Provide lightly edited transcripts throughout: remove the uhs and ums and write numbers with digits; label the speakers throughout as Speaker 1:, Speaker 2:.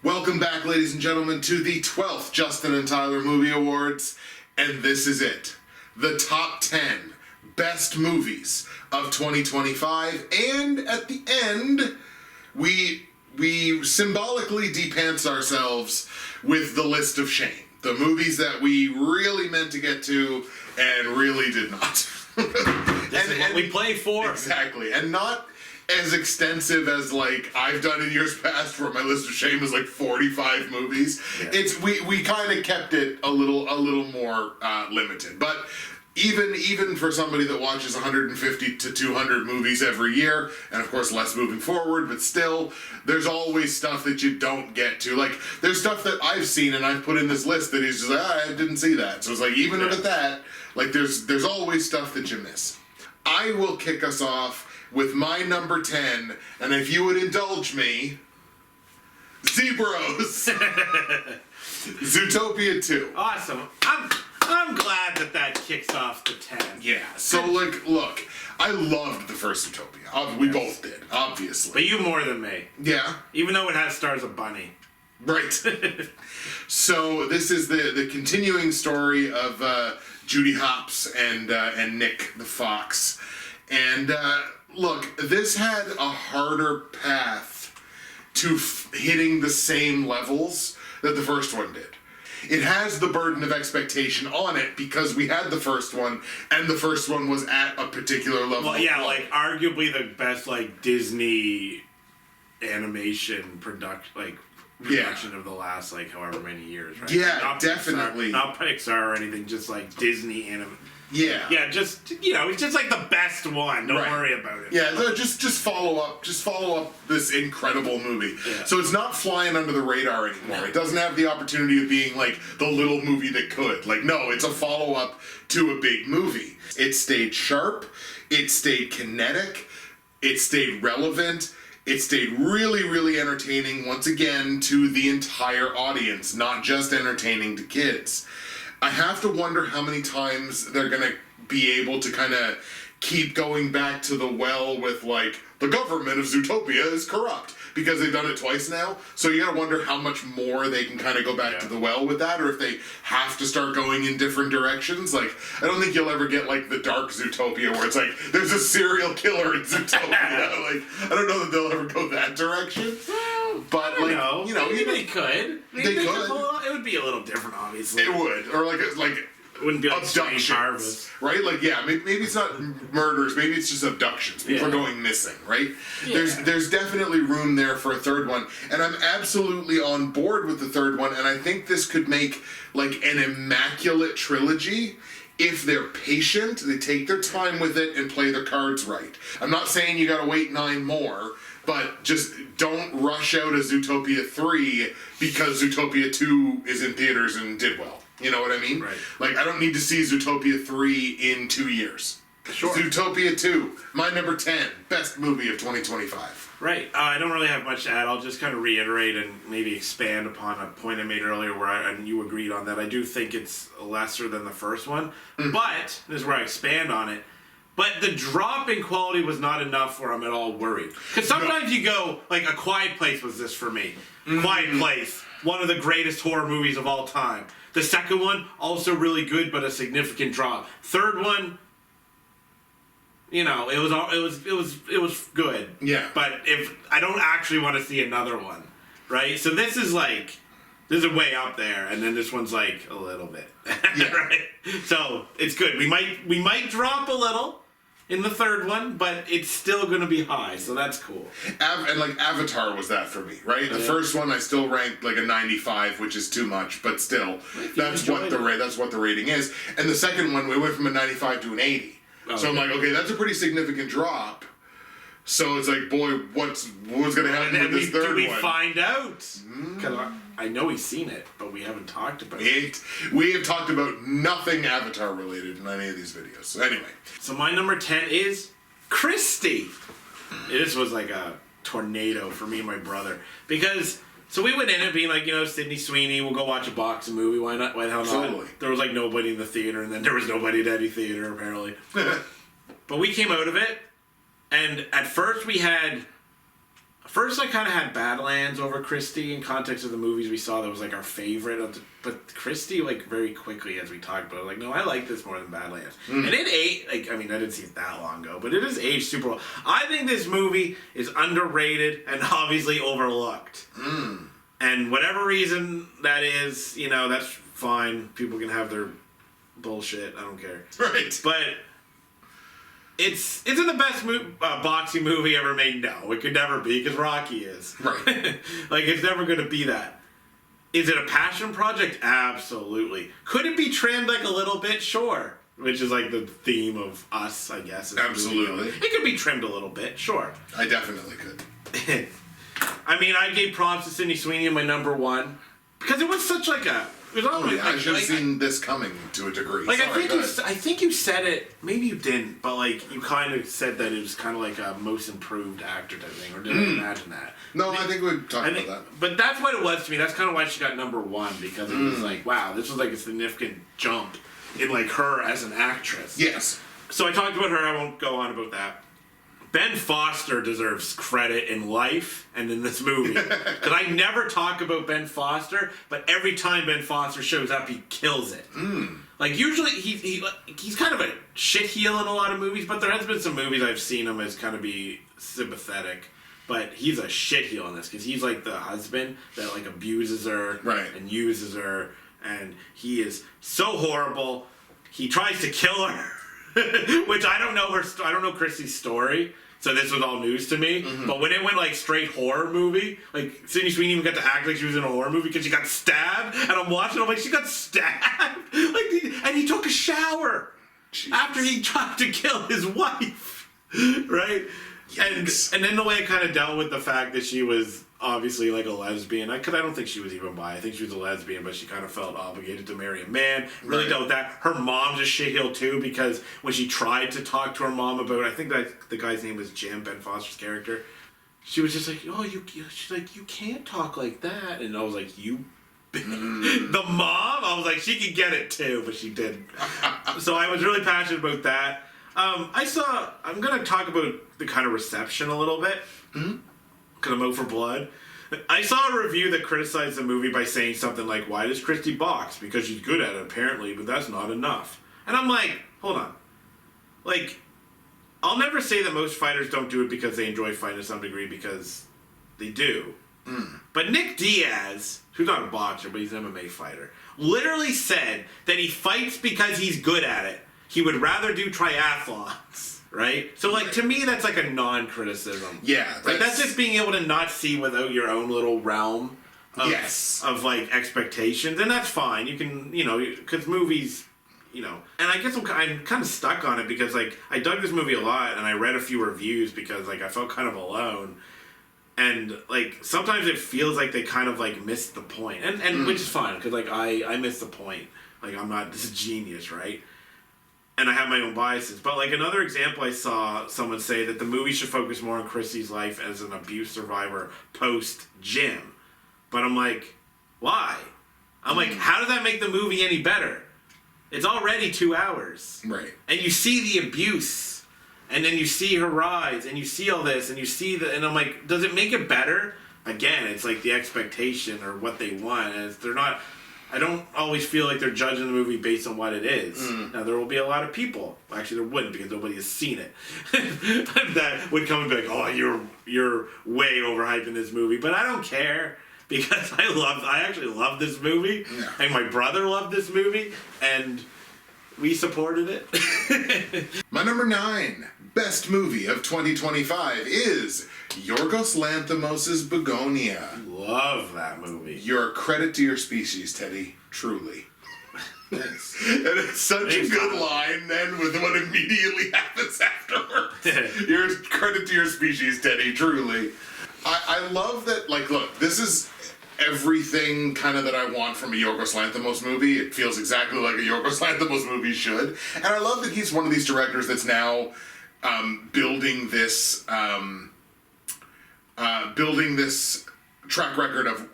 Speaker 1: Welcome back, ladies and gentlemen, to the 12th Justin and Tyler Movie Awards, and this is it. The top 10 best movies of 2025, and at the end, we symbolically de-pants ourselves with the list of shame. The movies that we really meant to get to and really did not.
Speaker 2: This is what we play for.
Speaker 1: Exactly, and not as extensive as like I've done in years past, where my list of shame is like 45 movies. Yeah. It's we kind of kept it a little more limited, but even for somebody that watches 150 to 200 movies every year, and of course less moving forward, but still, there's always stuff that you don't get to. Like, there's stuff that I've seen and I've put in this list that is just like, I didn't see that. So it's like, even at that, like there's always stuff that you miss. I will kick us off with my number 10, and if you would indulge me, Zebros. Zootopia 2.
Speaker 2: Awesome. I'm glad that kicks off the 10.
Speaker 1: Yeah. So, like, look, I loved the first Zootopia. We both did, obviously.
Speaker 2: But you more than me.
Speaker 1: Yeah.
Speaker 2: Even though it stars a bunny.
Speaker 1: Right. So this is the continuing story of Judy Hopps and Nick the Fox, and look, this had a harder path to hitting the same levels that the first one did. It has the burden of expectation on it because we had the first one, and the first one was at a particular level.
Speaker 2: Well, yeah, like arguably the best like Disney animation production of the last like however many years, right?
Speaker 1: Yeah,
Speaker 2: not
Speaker 1: definitely.
Speaker 2: Not Pixar or anything, just like Disney anime.
Speaker 1: Yeah.
Speaker 2: Yeah, just it's just like the best one. Don't worry about it.
Speaker 1: Yeah, just follow up this incredible movie. Yeah. So it's not flying under the radar anymore. No. It doesn't have the opportunity of being like the little movie that could. Like, no, it's a follow up to a big movie. It stayed sharp, it stayed kinetic, it stayed relevant. It stayed really, really entertaining, once again, to the entire audience, not just entertaining to kids. I have to wonder how many times they're going to be able to kind of keep going back to the well with, like, the government of Zootopia is corrupt, because they've done it twice now. So you got to wonder how much more they can kind of go back to the well with that, or if they have to start going in different directions. Like, I don't think you'll ever get, like, the dark Zootopia where it's like, there's a serial killer in Zootopia. Like, I don't know that they'll ever go that direction. But, like, you know,
Speaker 2: maybe they could. Maybe
Speaker 1: they could.
Speaker 2: It would be a little different, obviously.
Speaker 1: It would. Or, like
Speaker 2: it wouldn't be like
Speaker 1: abductions, right? Like, yeah, maybe it's not murders, maybe it's just abductions. People are going missing, right? Yeah. There's definitely room there for a third one, and I'm absolutely on board with the third one, and I think this could make, like, an immaculate trilogy if they're patient, they take their time with it, and play their cards right. I'm not saying you gotta wait 9 more, but just don't rush out a Zootopia 3 because Zootopia 2 is in theaters and did well. You know what I mean?
Speaker 2: Right.
Speaker 1: Like, I don't need to see Zootopia 3 in 2 years.
Speaker 2: Sure.
Speaker 1: Zootopia 2, my number 10, best movie of 2025.
Speaker 2: Right. I don't really have much to add. I'll just kind of reiterate and maybe expand upon a point I made earlier where and you agreed on that. I do think it's lesser than the first one, but this is where I expand on it. But the drop in quality was not enough where I'm at all worried. Because sometimes you go, like, A Quiet Place was this for me. Quiet Place, one of the greatest horror movies of all time. The second one, also really good, but a significant drop. Third one, you know, it was good.
Speaker 1: Yeah.
Speaker 2: But if I don't actually want to see another one, right? So this is way up there, and then this one's like a little bit.
Speaker 1: Yeah.
Speaker 2: Right? So it's good. We might drop a little in the third one, but it's still going to be high, so that's cool.
Speaker 1: And like Avatar was that for me, right? The first one I still ranked like a 95, which is too much, but still, that's what the rating is. And the second one, we went from a 95 to an 80. Oh, so I'm like, okay, that's a pretty significant drop. So it's like, boy, what's going to happen with this third one?
Speaker 2: Do we find out? Because I know he's seen it, but we haven't talked about it.
Speaker 1: We have talked about nothing Avatar related in any of these videos. So anyway.
Speaker 2: So my number 10 is Christy. This was like a tornado for me and my brother. Because, so we went in it being like, Sydney Sweeney, we'll go watch a boxing movie. Why not? Why the hell not?
Speaker 1: Absolutely.
Speaker 2: There was like nobody in the theater, and then there was nobody at any theater, apparently. But we came out of it. And at first I kind of had Badlands over Christie in context of the movies we saw. That was like our favorite. But Christie, like very quickly as we talked about it, like, no, I like this more than Badlands. And it aged, I didn't see it that long ago, but it has aged super well. I think this movie is underrated and obviously overlooked. And whatever reason that is, that's fine. People can have their bullshit. I don't care.
Speaker 1: Right.
Speaker 2: But It's in the best boxing movie ever made. No, it could never be because Rocky is.
Speaker 1: Right.
Speaker 2: Like, it's never going to be that. Is it a passion project? Absolutely. Could it be trimmed like a little bit? Sure. Which is like the theme of us, I guess.
Speaker 1: Absolutely.
Speaker 2: It could be trimmed a little bit. Sure.
Speaker 1: I definitely could.
Speaker 2: I gave props to Sydney Sweeney in my number 1 because it was such like a.
Speaker 1: I should have seen this coming to a degree.
Speaker 2: Like,
Speaker 1: Sorry,
Speaker 2: I think you said it. Maybe you didn't, but like you kind of said that it was kind of like a most improved actor type thing, or did I imagine that?
Speaker 1: No, I think we talked about that.
Speaker 2: But that's what it was to me. That's kind of why she got number 1 because it was like, wow, this was like a significant jump in like her as an actress.
Speaker 1: Yes.
Speaker 2: So I talked about her. I won't go on about that. Ben Foster deserves credit in life and in this movie. Because I never talk about Ben Foster, but every time Ben Foster shows up, he kills it. Like, usually, he's kind of a shitheel in a lot of movies, but there has been some movies I've seen him as kind of be sympathetic. But he's a shitheel in this, because he's like the husband that, like, abuses her and uses her, and he is so horrible. He tries to kill her, which I don't know Christy's story. So this was all news to me. But when it went like straight horror movie, like Sydney Sweeney even got to act like she was in a horror movie because she got stabbed. And I'm watching, I'm like, she got stabbed? And he took a shower after he tried to kill his wife. Right? And then the way it kind of dealt with the fact that she was obviously like a lesbian, because I don't think she was even bi. I think she was a lesbian, but she kind of felt obligated to marry a man. Really dealt with that. Her mom's a shitheel too, because when she tried to talk to her mom about, I think that the guy's name was Jim, Ben Foster's character, she was just like, oh, she's like, you can't talk like that. And I was like, you the mom? I was like, she could get it too, but she didn't. So I was really passionate about that. I'm going to talk about the kind of reception a little bit. Because I'm out for blood. I saw a review that criticized the movie by saying something like, why does Christy box? Because she's good at it, apparently, but that's not enough. And I'm like, hold on. Like, I'll never say that most fighters don't do it because they enjoy fighting to some degree, because they do. But Nick Diaz, who's not a boxer, but he's an MMA fighter, literally said that he fights because he's good at it. He would rather do triathlons. Right? So, like, to me, that's like a non-criticism.
Speaker 1: Yeah.
Speaker 2: Like, that's just being able to not see without your own little realm of like, expectations. And that's fine. You can, because movies, And I guess I'm kind of stuck on it because, like, I dug this movie a lot and I read a few reviews because, like, I felt kind of alone. And, like, sometimes it feels like they kind of, like, missed the point. And which is fine, because, like, I missed the point. Like, I'm not this genius, right? And I have my own biases. But, like, another example, I saw someone say that the movie should focus more on Chrissy's life as an abuse survivor post-Jim. But I'm like, why? I'm like, how does that make the movie any better? It's already 2 hours.
Speaker 1: Right.
Speaker 2: And you see the abuse. And then you see her rise. And you see all this. And you see the... And I'm like, does it make it better? Again, it's like the expectation or what they want. And they're not... I don't always feel like they're judging the movie based on what it is. Now, there will be a lot of people, actually there wouldn't because nobody has seen it, that would come and be like, oh, you're way overhyping this movie. But I don't care because I actually love this movie. Yeah. And my brother loved this movie. And we supported it.
Speaker 1: My number 9 best movie of 2025 is Yorgos Lanthimos' Begonia.
Speaker 2: Love that movie.
Speaker 1: You're a credit to your species, Teddy. Truly.
Speaker 2: Nice.
Speaker 1: And it's such a good line then with what immediately happens afterwards. Your credit to your species, Teddy, truly. I love that, like, look, this is everything kind of that I want from a Yorgos Lanthimos movie. It feels exactly like a Yorgos Lanthimos movie should. And I love that he's one of these directors that's now building this track record of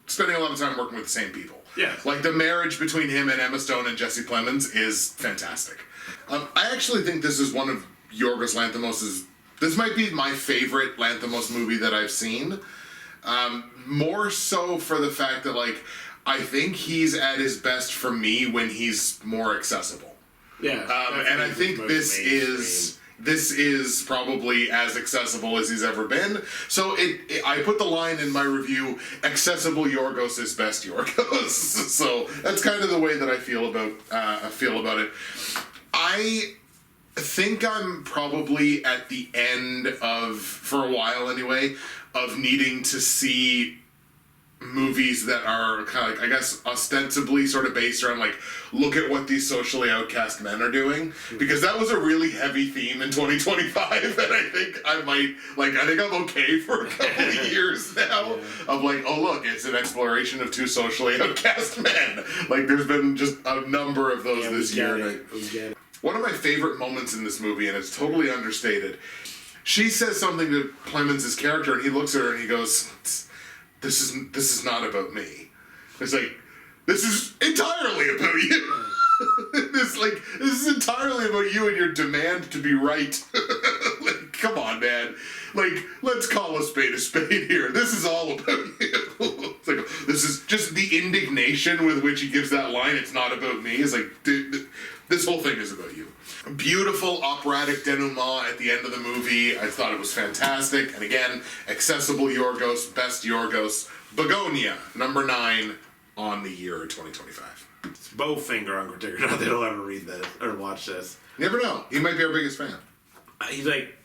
Speaker 1: spending a lot of time working with the same people.
Speaker 2: Yeah.
Speaker 1: Like the marriage between him and Emma Stone and Jesse Plemons is fantastic. I actually think this is one of Yorgos Lanthimos's. This might be my favorite Lanthimos movie that I've seen. More so for the fact that, like, I think he's at his best for me when he's more accessible.
Speaker 2: Yeah.
Speaker 1: And I think this is probably as accessible as he's ever been. So I put the line in my review, accessible Yorgos is best Yorgos. So that's kind of the way that I feel about it. I think I'm probably at the end of, for a while anyway, of needing to see movies that are kind of, like, I guess, ostensibly sort of based around, like, look at what these socially outcast men are doing. Because that was a really heavy theme in 2025, and I think I'm okay for a couple of years now of, like, oh, look, it's an exploration of two socially outcast men. Like, there's been just a number of those this year. One of my favorite moments in this movie, and it's totally understated, she says something to Clemens' character, and he looks at her and he goes, This is not about me. It's like, this is entirely about you. This is entirely about you and your demand to be right. Like, come on, man. Like, let's call a spade here. This is all about you. It's like, this is just the indignation with which he gives that line, it's not about me. It's like, dude, this whole thing is about you. Beautiful operatic denouement at the end of the movie. I thought it was fantastic. And again, accessible Yorgos, best Yorgos. Begonia, number 9 on the year 2025.
Speaker 2: It's Bowfinger on Critic. Not that he'll ever read this or watch this.
Speaker 1: You never know. He might be our biggest fan.
Speaker 2: He's like,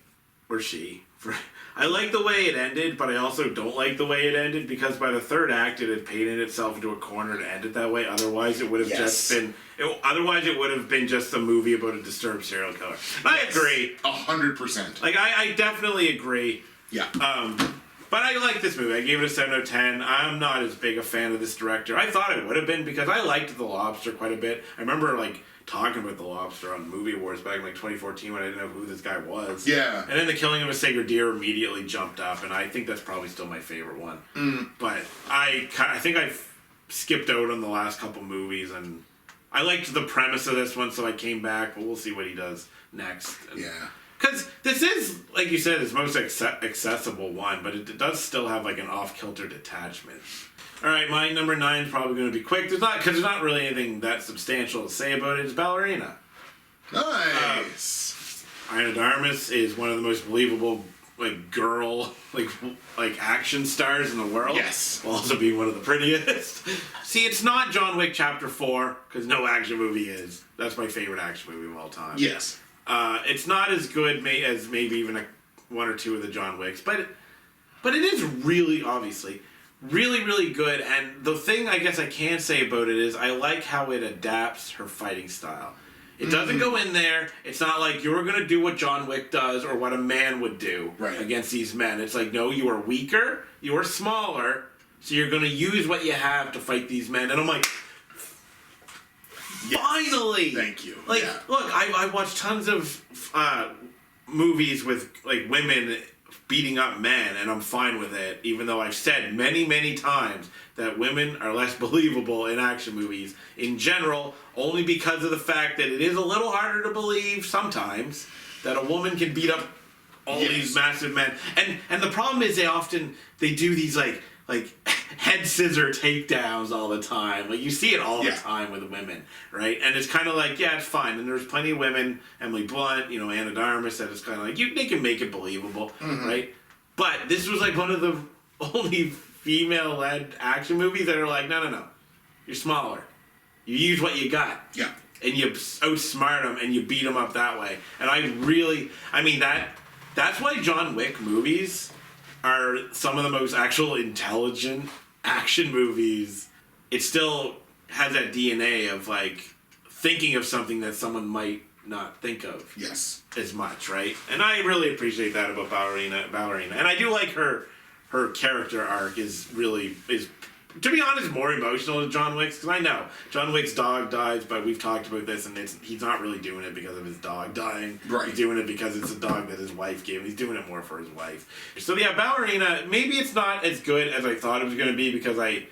Speaker 2: or she. I like the way it ended, but I also don't like the way it ended because by the third act it had painted itself into a corner to end it that way. Otherwise, it would have just been. Otherwise, it would have been just a movie about a disturbed serial killer. I agree.
Speaker 1: 100%.
Speaker 2: Like I definitely agree.
Speaker 1: Yeah.
Speaker 2: But I like this movie. I gave it a 7 out of 10. I'm not as big a fan of this director. I thought I would have been because I liked The Lobster quite a bit. I remember like talking about The Lobster on Movie Awards back in like 2014 when I didn't know who this guy was.
Speaker 1: Yeah.
Speaker 2: And then The Killing of a Sacred Deer immediately jumped up, and I think that's probably still my favorite one. But I think I've skipped out on the last couple movies, and I liked the premise of this one, so I came back, but we'll see what he does next. And,
Speaker 1: yeah.
Speaker 2: Because this is, like you said, his most accessible one, but it does still have like an off-kilter detachment. All right, my number 9 is probably going to be quick. There's not really anything that substantial to say about it. It's Ballerina.
Speaker 1: Nice.
Speaker 2: Ana de Armas is one of the most believable like girl like action stars in the world.
Speaker 1: Yes.
Speaker 2: While also being one of the prettiest. See, it's not John Wick Chapter 4 because no action movie is. That's my favorite action movie of all time.
Speaker 1: Yes.
Speaker 2: It's not as good as maybe even one or two of the John Wicks, but it is really obviously really, really good. And the thing I guess I can say about it is I like how it adapts her fighting style. It doesn't go in there. It's not like you're going to do what John Wick does or what a man would do against these men. It's like, no, you are weaker, you are smaller, so you're going to use what you have to fight these men. And I'm like, finally!
Speaker 1: Thank you.
Speaker 2: Like, look, I watched tons of movies with like women beating up men, and I'm fine with it, even though I've said many, many times that women are less believable in action movies in general, only because of the fact that it is a little harder to believe sometimes that a woman can beat up all these massive men. And the problem is they do these like head scissor takedowns all the time. Like you see it all the time with women, right? And it's kind of like, yeah, it's fine. And there's plenty of women, Emily Blunt, Ana de Armas, that it's kind of like they can make it believable, right? But this was like one of the only female-led action movies that are like, no, you're smaller. You use what you got.
Speaker 1: Yeah.
Speaker 2: And you outsmart them and you beat them up that way. And that's why John Wick movies are some of the most actual intelligent action movies. It's still has that DNA of like thinking of something that someone might not think of.
Speaker 1: Yes.
Speaker 2: As much, right? And I really appreciate that about Ballerina. And I do like her character arc is to be honest, more emotional than John Wick's, because I know John Wick's dog dies, but we've talked about this, and he's not really doing it because of his dog dying.
Speaker 1: Right.
Speaker 2: He's doing it because it's a dog that his wife gave him. He's doing it more for his wife. So yeah, Ballerina, maybe it's not as good as I thought it was going to be, because I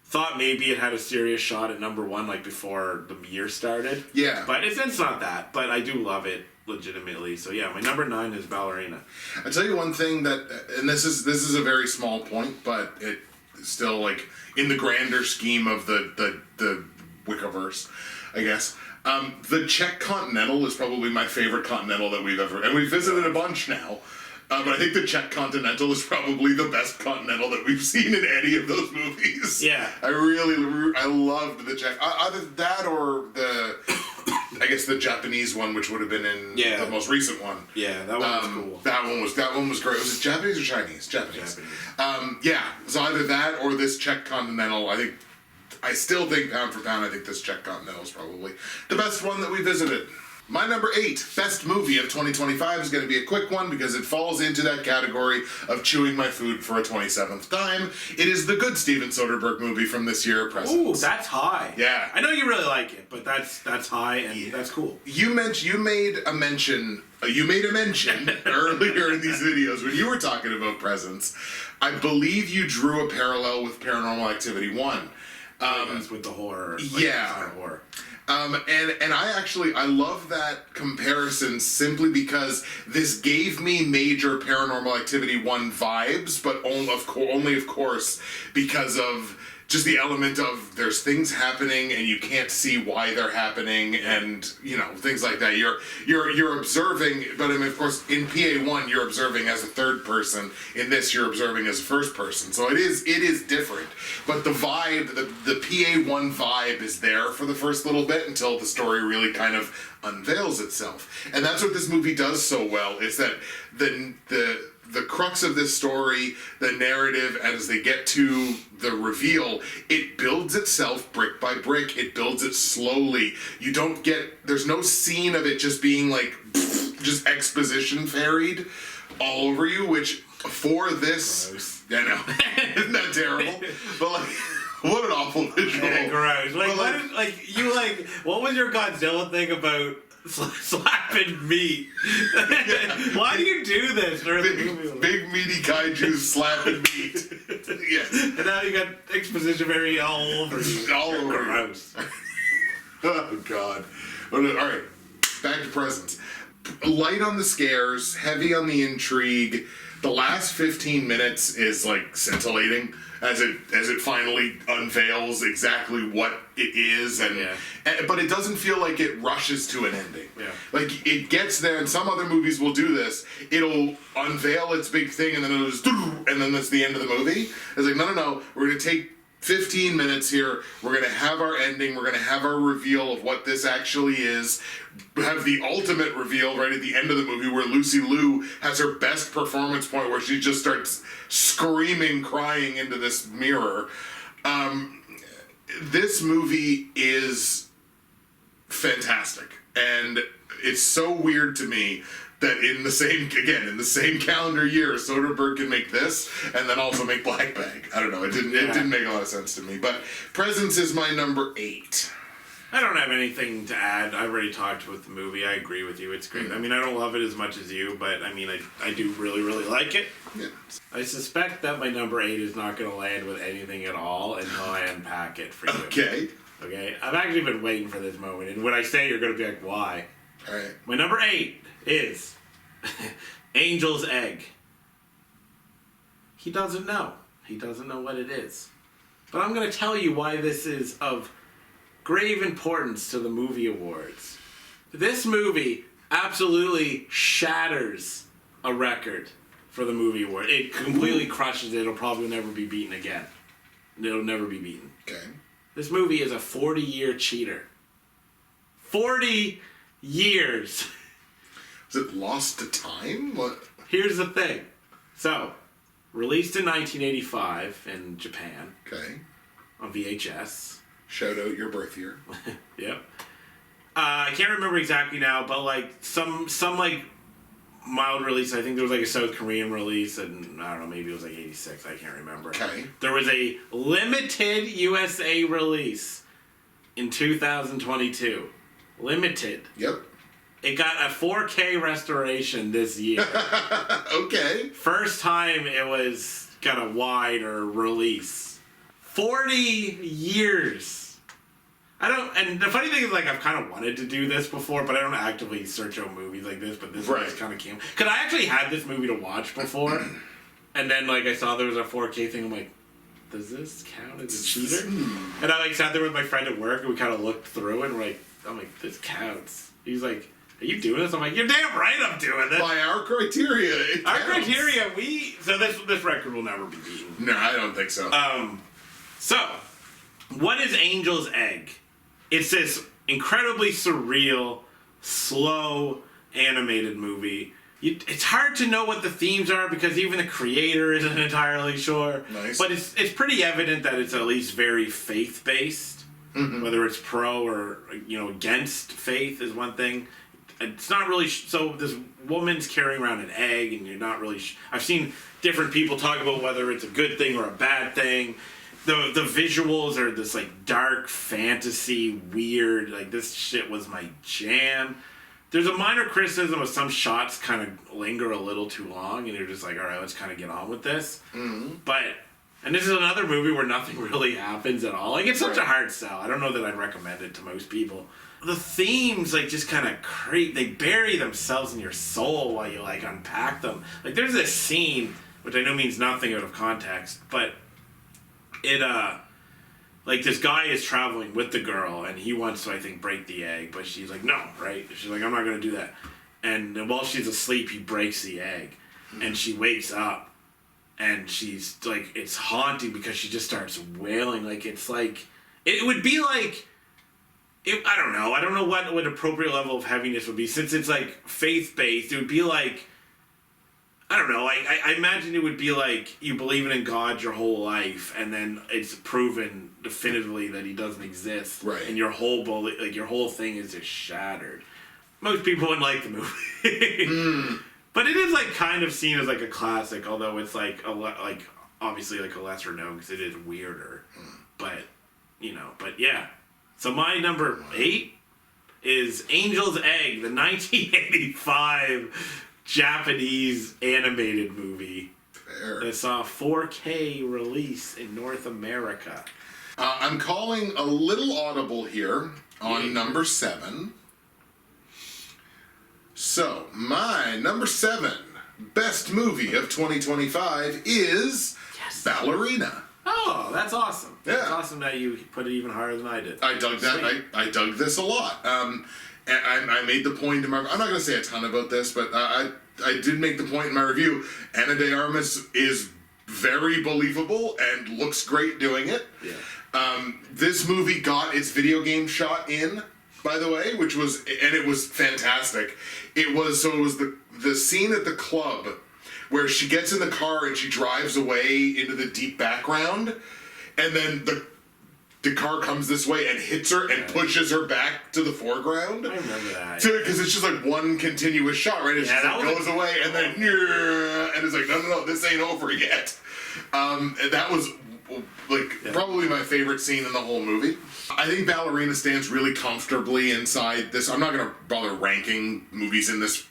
Speaker 2: thought maybe it had a serious shot at number one, like before the year started.
Speaker 1: Yeah.
Speaker 2: But it's not that, but I do love it legitimately. So yeah, my number 9 is Ballerina.
Speaker 1: I tell you one thing and this is a very small point, but it still, like, in the grander scheme of the Wiccaverse, I guess. The Czech Continental is probably my favorite Continental that we've ever, and we've visited a bunch now. But I think the Czech Continental is probably the best Continental that we've seen in any of those movies.
Speaker 2: Yeah.
Speaker 1: I loved the Czech. Either that or I guess the Japanese one, which would have been in the most recent one.
Speaker 2: Yeah, that one was cool.
Speaker 1: That one was great. Was it Japanese or Chinese? Japanese. Yeah. So either that or this Czech Continental. I still think pound for pound, I think this Czech Continental is probably the best one that we visited. My number 8, best movie of 2025, is going to be a quick one because it falls into that category of chewing my food for a 27th time. It is the good Steven Soderbergh movie from this year, Presence.
Speaker 2: Ooh, that's high.
Speaker 1: Yeah.
Speaker 2: I know you really like it, but that's high and that's cool.
Speaker 1: You made a mention earlier in these videos when you were talking about Presence. I believe you drew a parallel with Paranormal Activity 1.
Speaker 2: That's with the horror. Like,
Speaker 1: yeah.
Speaker 2: Kind of horror.
Speaker 1: And I love that comparison simply because this gave me major Paranormal Activity 1 vibes, but only of course because of just the element of there's things happening and you can't see why they're happening, and things like that. You're observing, but I mean, of course in PA1 you're observing as a third person. In this you're observing as a first person. So it is different. But the vibe, the PA1 vibe is there for the first little bit until the story really kind of unveils itself. And that's what this movie does so well, is that the crux of this story, the narrative, as they get to the reveal, it builds itself brick by brick. It builds it slowly. There's no scene of it just being like, just exposition ferried all over you, which for this,
Speaker 2: gross.
Speaker 1: I know, isn't that terrible? But like, what an awful visual.
Speaker 2: Yeah, gross. What was your Godzilla thing about slapping meat? Why do you do this during the movie?
Speaker 1: Big meaty kaiju slapping meat. Yes.
Speaker 2: And now you got exposition very all over you.
Speaker 1: All over.
Speaker 2: Gross.
Speaker 1: Oh God. Alright. Back to Presence. Light on the scares, heavy on the intrigue. The last 15 minutes is like scintillating as it finally unveils exactly what it is, but it doesn't feel like it rushes to an ending.
Speaker 2: Yeah.
Speaker 1: Like it gets there, and some other movies will do this. It'll unveil its big thing, and then it'll just, and then that's the end of the movie. It's like no, we're gonna take 15 minutes here. We're gonna have our ending. We're gonna have our reveal of what this actually is. Have the ultimate reveal right at the end of the movie, where Lucy Liu has her best performance point, where she just starts screaming, crying into this mirror. This movie is fantastic, and it's so weird to me that in the same calendar year, Soderbergh can make this and then also make Black Bag. I don't know. It didn't make a lot of sense to me. But Presence is my number 8.
Speaker 2: I don't have anything to add. I already talked with the movie. I agree with you. It's great.
Speaker 1: Mm-hmm.
Speaker 2: I mean, I don't love it as much as you, but I mean, I do really, really like it.
Speaker 1: Yeah.
Speaker 2: I suspect that my number 8 is not going to land with anything at all until I unpack it for you.
Speaker 1: Okay.
Speaker 2: Okay? I've actually been waiting for this moment, and when I say, you're going to be like, why?
Speaker 1: All right.
Speaker 2: My number 8 is Angel's Egg. He doesn't know. He doesn't know what it is. But I'm going to tell you why this is of grave importance to the movie awards. This movie absolutely shatters a record for the movie award. It completely crushes it. It'll probably never be beaten again. It'll never be beaten.
Speaker 1: Okay.
Speaker 2: This movie is a 40-year cheater. 40 years.
Speaker 1: Is it Lost to Time? What?
Speaker 2: Here's the thing. So, released in 1985 in Japan
Speaker 1: Okay.
Speaker 2: on VHS.
Speaker 1: Shout out your birth year.
Speaker 2: Yep. I can't remember exactly now, but like some like mild release. I think there was like a South Korean release, and I don't know, maybe it was like 86. I can't remember.
Speaker 1: Okay.
Speaker 2: There was a limited USA release in 2022. Limited.
Speaker 1: Yep.
Speaker 2: It got a 4K restoration this year.
Speaker 1: Okay.
Speaker 2: First time it was got a wider release. 40 years. And the funny thing is, like, I've kind of wanted to do this before, but I don't actively search out movies like this, but this one just kind of came. Because I actually had this movie to watch before, and then, like, I saw there was a 4K thing, I'm like, does this count as a cheater? And I, like, sat there with my friend at work, and we kind of looked through it, and I'm like, this counts. He's like, are you doing this? I'm like, you're damn right I'm doing this.
Speaker 1: By our criteria, it
Speaker 2: Our
Speaker 1: counts.
Speaker 2: criteria, so this record will never be beaten.
Speaker 1: No, I don't think so.
Speaker 2: So, what is Angel's Egg? It's this incredibly surreal, slow, animated movie. It's hard to know what the themes are because even the creator isn't entirely sure.
Speaker 1: Nice.
Speaker 2: But it's pretty evident that it's at least very faith-based. Mm-hmm. Whether it's pro or, against faith is one thing. It's not really... So this woman's carrying around an egg and you're not really... I've seen different people talk about whether it's a good thing or a bad thing. The visuals are this, like, dark fantasy, weird, like, this shit was my jam. There's a minor criticism of some shots kind of linger a little too long, and you're just like, all right, let's kind of get on with this. Mm-hmm. And this is another movie where nothing really happens at all. Like, it's such a hard sell. I don't know that I'd recommend it to most people. The themes, like, just kind of creep. They bury themselves in your soul while you, like, unpack them. Like, there's this scene, which I know means nothing out of context, but... like, this guy is traveling with the girl, and he wants to, I think, break the egg, but she's like, no, right? She's like, I'm not going to do that. And while she's asleep, he breaks the egg, and she wakes up, and she's, like, it's haunting because she just starts wailing. Like, it's like, it would be like, I don't know what appropriate level of heaviness would be. Since it's, like, faith-based, it would be like, I don't know, I imagine it would be like you believing in God your whole life, and then it's proven definitively that he doesn't exist.
Speaker 1: Right.
Speaker 2: And your whole thing is just shattered. Most people wouldn't like the movie. But it is, like, kind of seen as, like, a classic, although it's, like, obviously, like, a lesser known, because it is weirder. But, but yeah. So my number 8 is Angel's Egg, the 1985 Japanese animated movie.
Speaker 1: Fair.
Speaker 2: That saw a 4K release in North America.
Speaker 1: I'm calling a little audible here on number 7. So, my number 7 best movie of 2025 is Ballerina.
Speaker 2: Oh, that's awesome.
Speaker 1: Yeah.
Speaker 2: It's awesome that you put it even higher than I did.
Speaker 1: I dug that. I dug this a lot. And I made the point in my... I'm not going to say a ton about this, but I did make the point in my review. Ana de Armas is very believable and looks great doing it.
Speaker 2: Yeah.
Speaker 1: This movie got its video game shot in, by the way, and it was fantastic. It was the scene at the club where she gets in the car and she drives away into the deep background, and then the car comes this way and hits her and pushes her back to the foreground.
Speaker 2: I remember that.
Speaker 1: Because it's just like one continuous shot, right? It just goes away and then, and it's like, no, this ain't over yet. And that was probably my favorite scene in the whole movie. I think Ballerina stands really comfortably inside this. I'm not going to bother ranking movies in this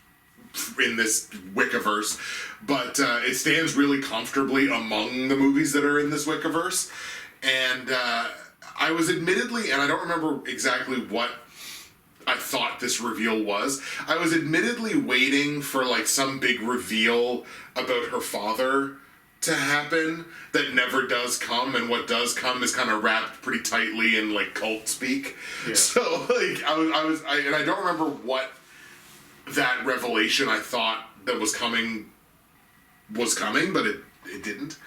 Speaker 1: Wickiverse, but it stands really comfortably among the movies that are in this Wickiverse. And I was admittedly, and I don't remember exactly what I thought this reveal was, I was admittedly waiting for, like, some big reveal about her father to happen that never does come, and what does come is kind of wrapped pretty tightly in, like, cult speak. Yeah. So, like, I don't remember what that revelation I thought that was coming, but it didn't.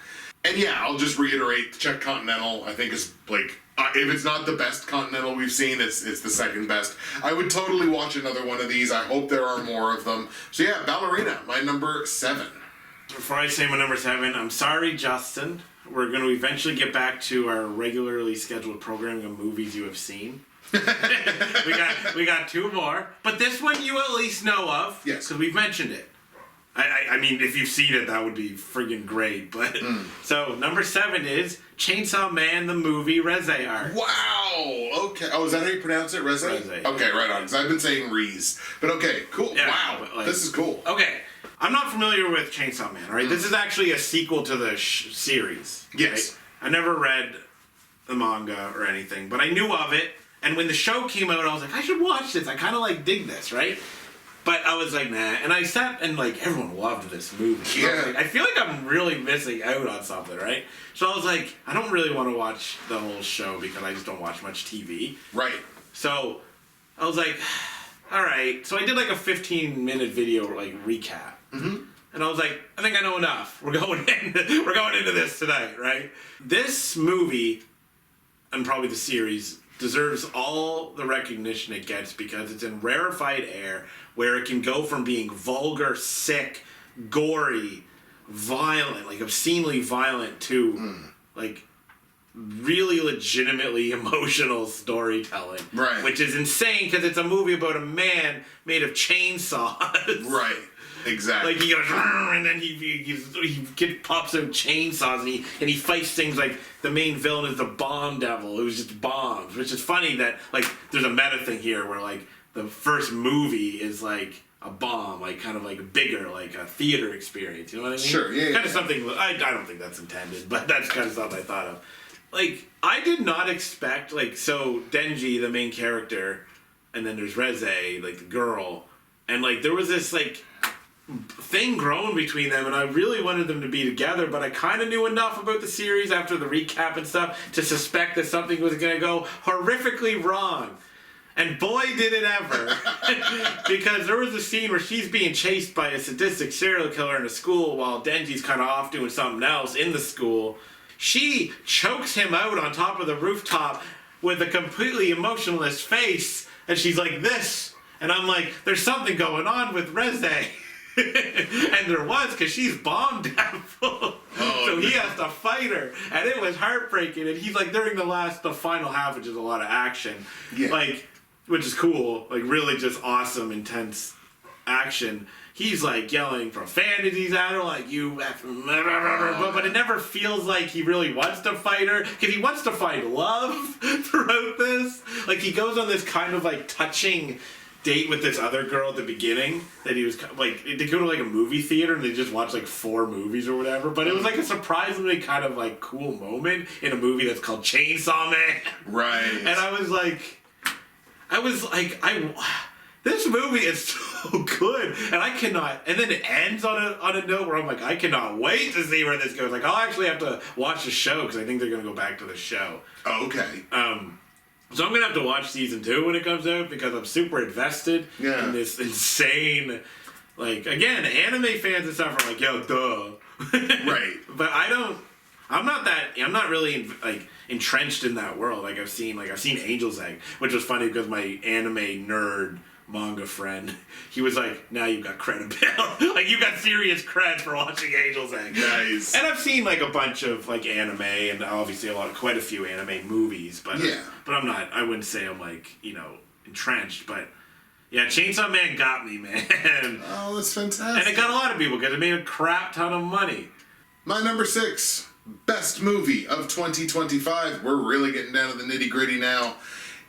Speaker 1: And yeah, I'll just reiterate, check Continental, I think is, like, if it's not the best Continental we've seen, it's the second best. I would totally watch another one of these. I hope there are more of them. So yeah, Ballerina, my number 7.
Speaker 2: Before I say my number 7, I'm sorry, Justin. we're going to eventually get back to our regularly scheduled programming of movies you have seen. we got 2 more, but this one you at least know of.
Speaker 1: Yes,
Speaker 2: because we've mentioned it. I mean, if you've seen it, that would be friggin' great. But so number 7 is Chainsaw Man the movie Reze art.
Speaker 1: Wow. Okay. Oh, is that how you pronounce it, Reze?
Speaker 2: Reze.
Speaker 1: Okay, right on. Because I've been saying Reese, but okay, cool.
Speaker 2: Yeah,
Speaker 1: wow,
Speaker 2: like,
Speaker 1: this is cool.
Speaker 2: Okay, I'm not familiar with Chainsaw Man. Right, this is actually a sequel to the series.
Speaker 1: Yes.
Speaker 2: Right? I never read the manga or anything, but I knew of it. And when the show came out, I was like, I should watch this. I kind of like dig this, right? But I was like, nah. And I sat and like everyone loved this movie. So
Speaker 1: Yeah.
Speaker 2: I feel like I'm really missing out on something, right? So I was like, I don't really want to watch the whole show because I just don't watch much TV.
Speaker 1: Right.
Speaker 2: So I was like, all right. So I did like a 15-minute video like recap. Mm-hmm. And I was like, I think I know enough. We're going into this tonight, right? This movie, and probably the series, deserves all the recognition it gets because it's in rarefied air where it can go from being vulgar, sick, gory, violent, like obscenely violent to like really legitimately emotional storytelling.
Speaker 1: Right.
Speaker 2: Which is insane because it's a movie about a man made of chainsaws.
Speaker 1: Right. Exactly.
Speaker 2: Like he goes, and then he pops out chainsaws and he fights things like the main villain is the bomb devil who's just bombs, which is funny that like there's a meta thing here where like the first movie is like a bomb, like kind of like bigger, like a theater experience. You know what I mean?
Speaker 1: Sure. Yeah.
Speaker 2: Kind of something. I don't think that's intended, but that's kind of something I thought of. Like I did not expect so Denji, the main character, and then there's Reze, like the girl, and like there was this like thing growing between them, and I really wanted them to be together, but I kind of knew enough about the series after the recap and stuff to suspect that something was going to go horrifically wrong. And boy, did it ever. Because there was a scene where she's being chased by a sadistic serial killer in a school while Denji's kind of off doing something else in the school. She chokes him out on top of the rooftop with a completely emotionless face, and she's like this. And I'm like, there's something going on with Reze. And there was, because she's bomb devil. So he has to fight her. And it was heartbreaking. And he's like, during the final half, which is a lot of action, like, which is cool, like really just awesome, intense action. He's like yelling profanities at her, like, you but it never feels like he really wants to fight her, because he wants to find love throughout this. Like, he goes on this kind of like touching date with this other girl at the beginning that he was like, they go to like a movie theater and they just watch like 4 movies or whatever, but it was like a surprisingly kind of like cool moment in a movie that's called Chainsaw Man.
Speaker 1: Right.
Speaker 2: And I was like this movie is so good, and I cannot, and then it ends on a note where I'm like, I cannot wait to see where this goes. Like, I'll actually have to watch the show because I think they're going to go back to the show.
Speaker 1: Oh, okay.
Speaker 2: So I'm going to have to watch season 2 when it comes out because I'm super invested in this insane, like, again, anime fans and stuff are like, yo, duh.
Speaker 1: Right.
Speaker 2: But I'm not really entrenched in that world. Like I've seen Angel's Egg, which was funny because my anime nerd manga friend, he was like, now you've got credibility. Like, you got serious cred for watching Angel's Egg.
Speaker 1: Nice.
Speaker 2: And I've seen like a bunch of like anime and obviously quite a few anime movies, but I wouldn't say I'm like, entrenched, but yeah, Chainsaw Man got me, man.
Speaker 1: Oh, that's fantastic.
Speaker 2: And it got a lot of people because it made a crap ton of money.
Speaker 1: My number 6, best movie of 2025, we're really getting down to the nitty-gritty now,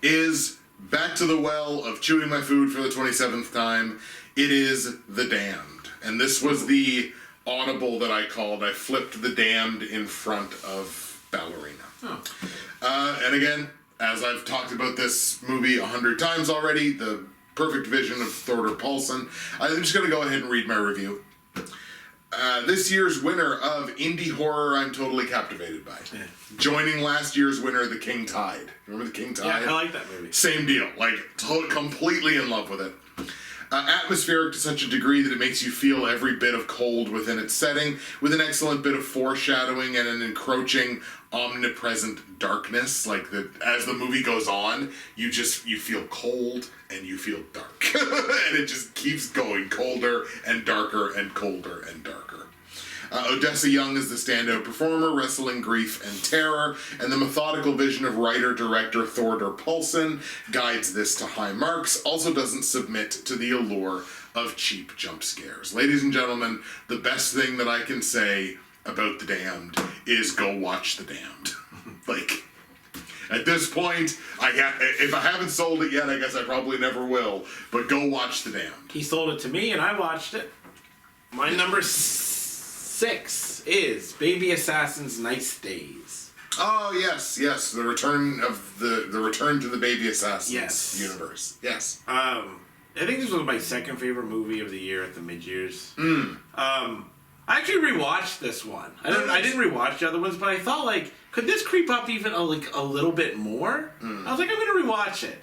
Speaker 1: is back to the well of chewing my food for the 27th time. It is The Damned. And this was the audible that I called. I flipped The Damned in front of Ballerina. Oh. And again, as I've talked about this movie 100 times already, the perfect vision of Thorder Paulson, I'm just going to go ahead and read my review. This year's winner of indie horror I'm totally captivated by. Yeah. Joining last year's winner, The King Tide. Remember The King Tide?
Speaker 2: Yeah, I like that movie.
Speaker 1: Same deal. Like, completely in love with it. Atmospheric to such a degree that it makes you feel every bit of cold within its setting, with an excellent bit of foreshadowing and an encroaching, omnipresent darkness. Like, as the movie goes on, you feel cold and you feel dark. And it just keeps going colder and darker and colder and darker. Odessa Young is the standout performer, wrestling grief and terror, and the methodical vision of writer-director Thordor Paulson guides this to high marks, also doesn't submit to the allure of cheap jump scares. Ladies and gentlemen, the best thing that I can say about The Damned is go watch The Damned. Like, at this point, if I haven't sold it yet, I guess I probably never will, but go watch The Damned.
Speaker 2: He sold it to me and I watched it. My number 6 is Baby Assassin's Nice Days.
Speaker 1: Oh yes, the return of the return to the Baby Assassins universe. Yes.
Speaker 2: I think this was my second favorite movie of the year at the mid-years. I actually rewatched this one. I didn't rewatch the other ones, but I thought, like, could this creep up even a little bit more? I was like, I'm gonna rewatch it,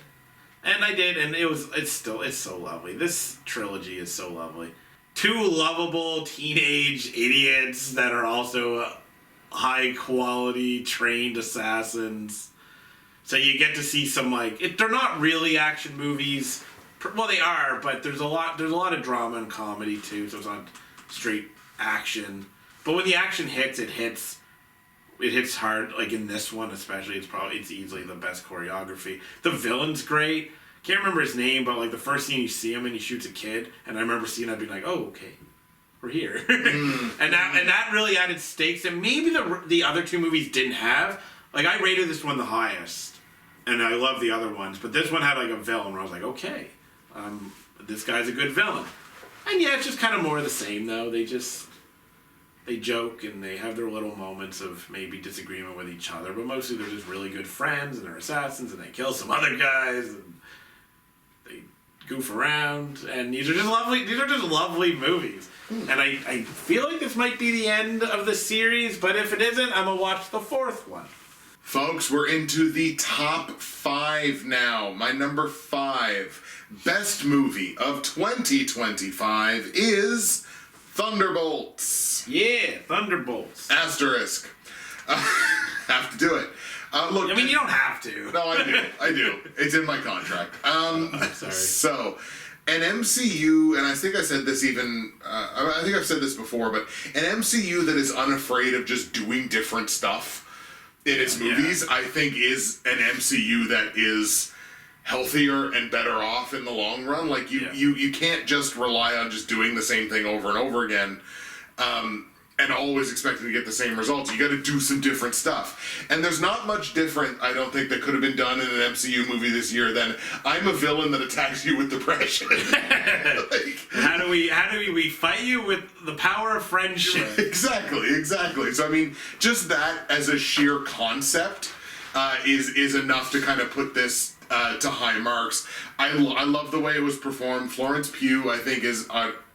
Speaker 2: and I did, and it's so lovely. This trilogy is so lovely. Two lovable teenage idiots that are also high quality trained assassins. So you get to see some, like, they're not really action movies. Well, they are, but there's a lot of drama and comedy too. So it's not straight action. But when the action hits, it hits hard. Like in this one especially, it's easily the best choreography. The villain's great. Can't remember his name, but like the first scene you see him and he shoots a kid, and I remember seeing that being like, oh, okay, we're here. and that really added stakes, and maybe the other two movies didn't have. Like, I rated this one the highest, and I love the other ones, but this one had like a villain where I was like, okay, this guy's a good villain. And yeah, it's just kind of more of the same though. They joke and they have their little moments of maybe disagreement with each other, but mostly they're just really good friends and they're assassins and they kill some other guys and they goof around, and these are just lovely movies. And I feel like this might be the end of the series, but if it isn't, I'm gonna watch the fourth one.
Speaker 1: Folks, we're into the top 5 now. My number 5 best movie of 2025 is Thunderbolts.
Speaker 2: Yeah, Thunderbolts.
Speaker 1: Asterisk. Have to do it. Look,
Speaker 2: I mean, you don't have to.
Speaker 1: No, I do. It's in my contract.
Speaker 2: I'm sorry.
Speaker 1: So, an MCU, and I think I said this even, I think I've said this before, but an MCU that is unafraid of just doing different stuff in its movies, I think is an MCU that is healthier and better off in the long run. Like, you can't just rely on just doing the same thing over and over again. And always expecting to get the same results. You got to do some different stuff. And there's not much different, I don't think, that could have been done in an MCU movie this year than I'm a villain that attacks you with depression.
Speaker 2: How do we fight you with the power of friendship?
Speaker 1: Exactly. So I mean, just that as a sheer concept is enough to kind of put this to high marks. I love the way it was performed. Florence Pugh, I think, is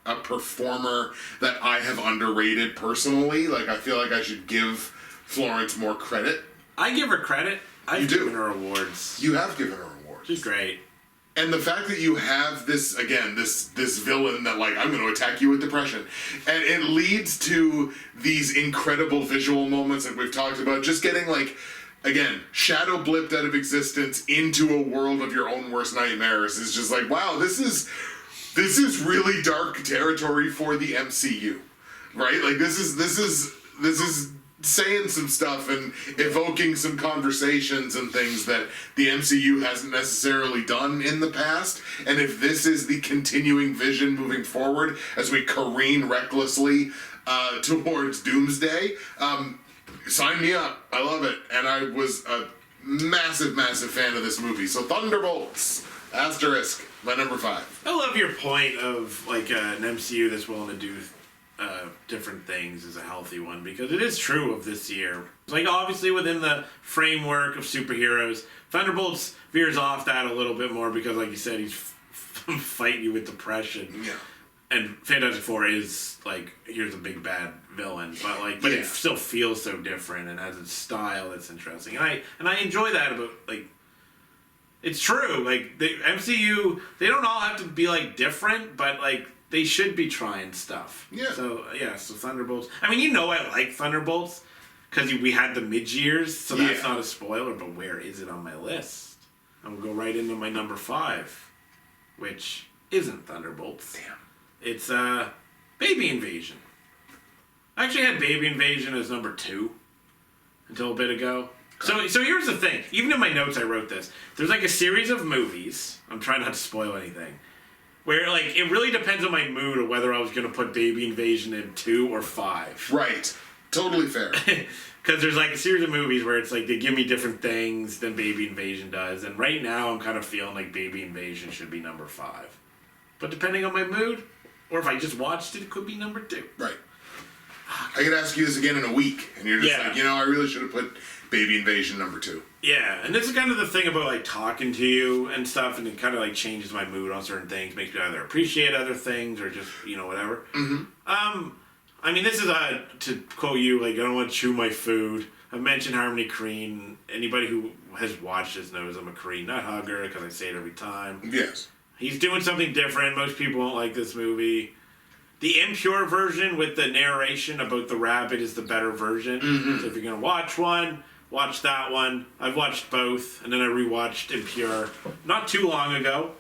Speaker 1: a performer that I have underrated personally. Like, I feel like I should give Florence more credit.
Speaker 2: I give her credit. I've given her awards.
Speaker 1: You have given her awards.
Speaker 2: She's great.
Speaker 1: And the fact that you have this, again, this villain that, like, I'm going to attack you with depression. And it leads to these incredible visual moments that we've talked about. Just getting, like, again, shadow blipped out of existence into a world of your own worst nightmares is just like, wow, this is really dark territory for the MCU, right? Like, this is saying some stuff and evoking some conversations and things that the MCU hasn't necessarily done in the past. And if this is the continuing vision moving forward as we careen recklessly towards Doomsday, sign me up. I love it. And I was a massive, massive fan of this movie. So Thunderbolts, asterisk. My number 5.
Speaker 2: I love your point of, like, an MCU that's willing to do different things is a healthy one, because it is true of this year. Like, obviously within the framework of superheroes, Thunderbolts veers off that a little bit more because, like you said, he's fighting you with depression. Yeah. And Fantastic Four is, like, here's a big bad villain, but it still feels so different and has its style that's interesting. And I enjoy that about, like, it's true. Like, the MCU, they don't all have to be, like, different, but, like, they should be trying stuff. Yeah. So Thunderbolts. I mean, I like Thunderbolts because we had the mid-years, so that's not a spoiler, but where is it on my list? I'm going to go right into my number 5, which isn't Thunderbolts.
Speaker 1: Damn.
Speaker 2: It's Baby Invasion. I actually had Baby Invasion as number 2 until a bit ago. So here's the thing. Even in my notes, I wrote this. There's like a series of movies. I'm trying not to spoil anything. Where like it really depends on my mood of whether I was going to put Baby Invasion in 2 or 5.
Speaker 1: Right. Totally fair.
Speaker 2: Because there's like a series of movies where it's like they give me different things than Baby Invasion does. And right now I'm kind of feeling like Baby Invasion should be number 5. But depending on my mood, or if I just watched it, it could be number 2.
Speaker 1: Right. I could ask you this again in a week, and you're just like, I really should have put Baby Invasion number 2.
Speaker 2: Yeah, and this is kind of the thing about like talking to you and stuff, and it kind of like changes my mood on certain things, makes me either appreciate other things or just whatever. Mm-hmm. I mean, this is to quote you, like I don't want to chew my food. I've mentioned Harmony Korine. Anybody who has watched this knows I'm a Korine nut hugger because I say it every time.
Speaker 1: Yes. He's
Speaker 2: doing something different. Most people won't like this movie. The impure version with the narration about the rabbit is the better version. Mm-hmm. So if you're going to watch one, watch that one. I've watched both, and then I rewatched Impure not too long ago.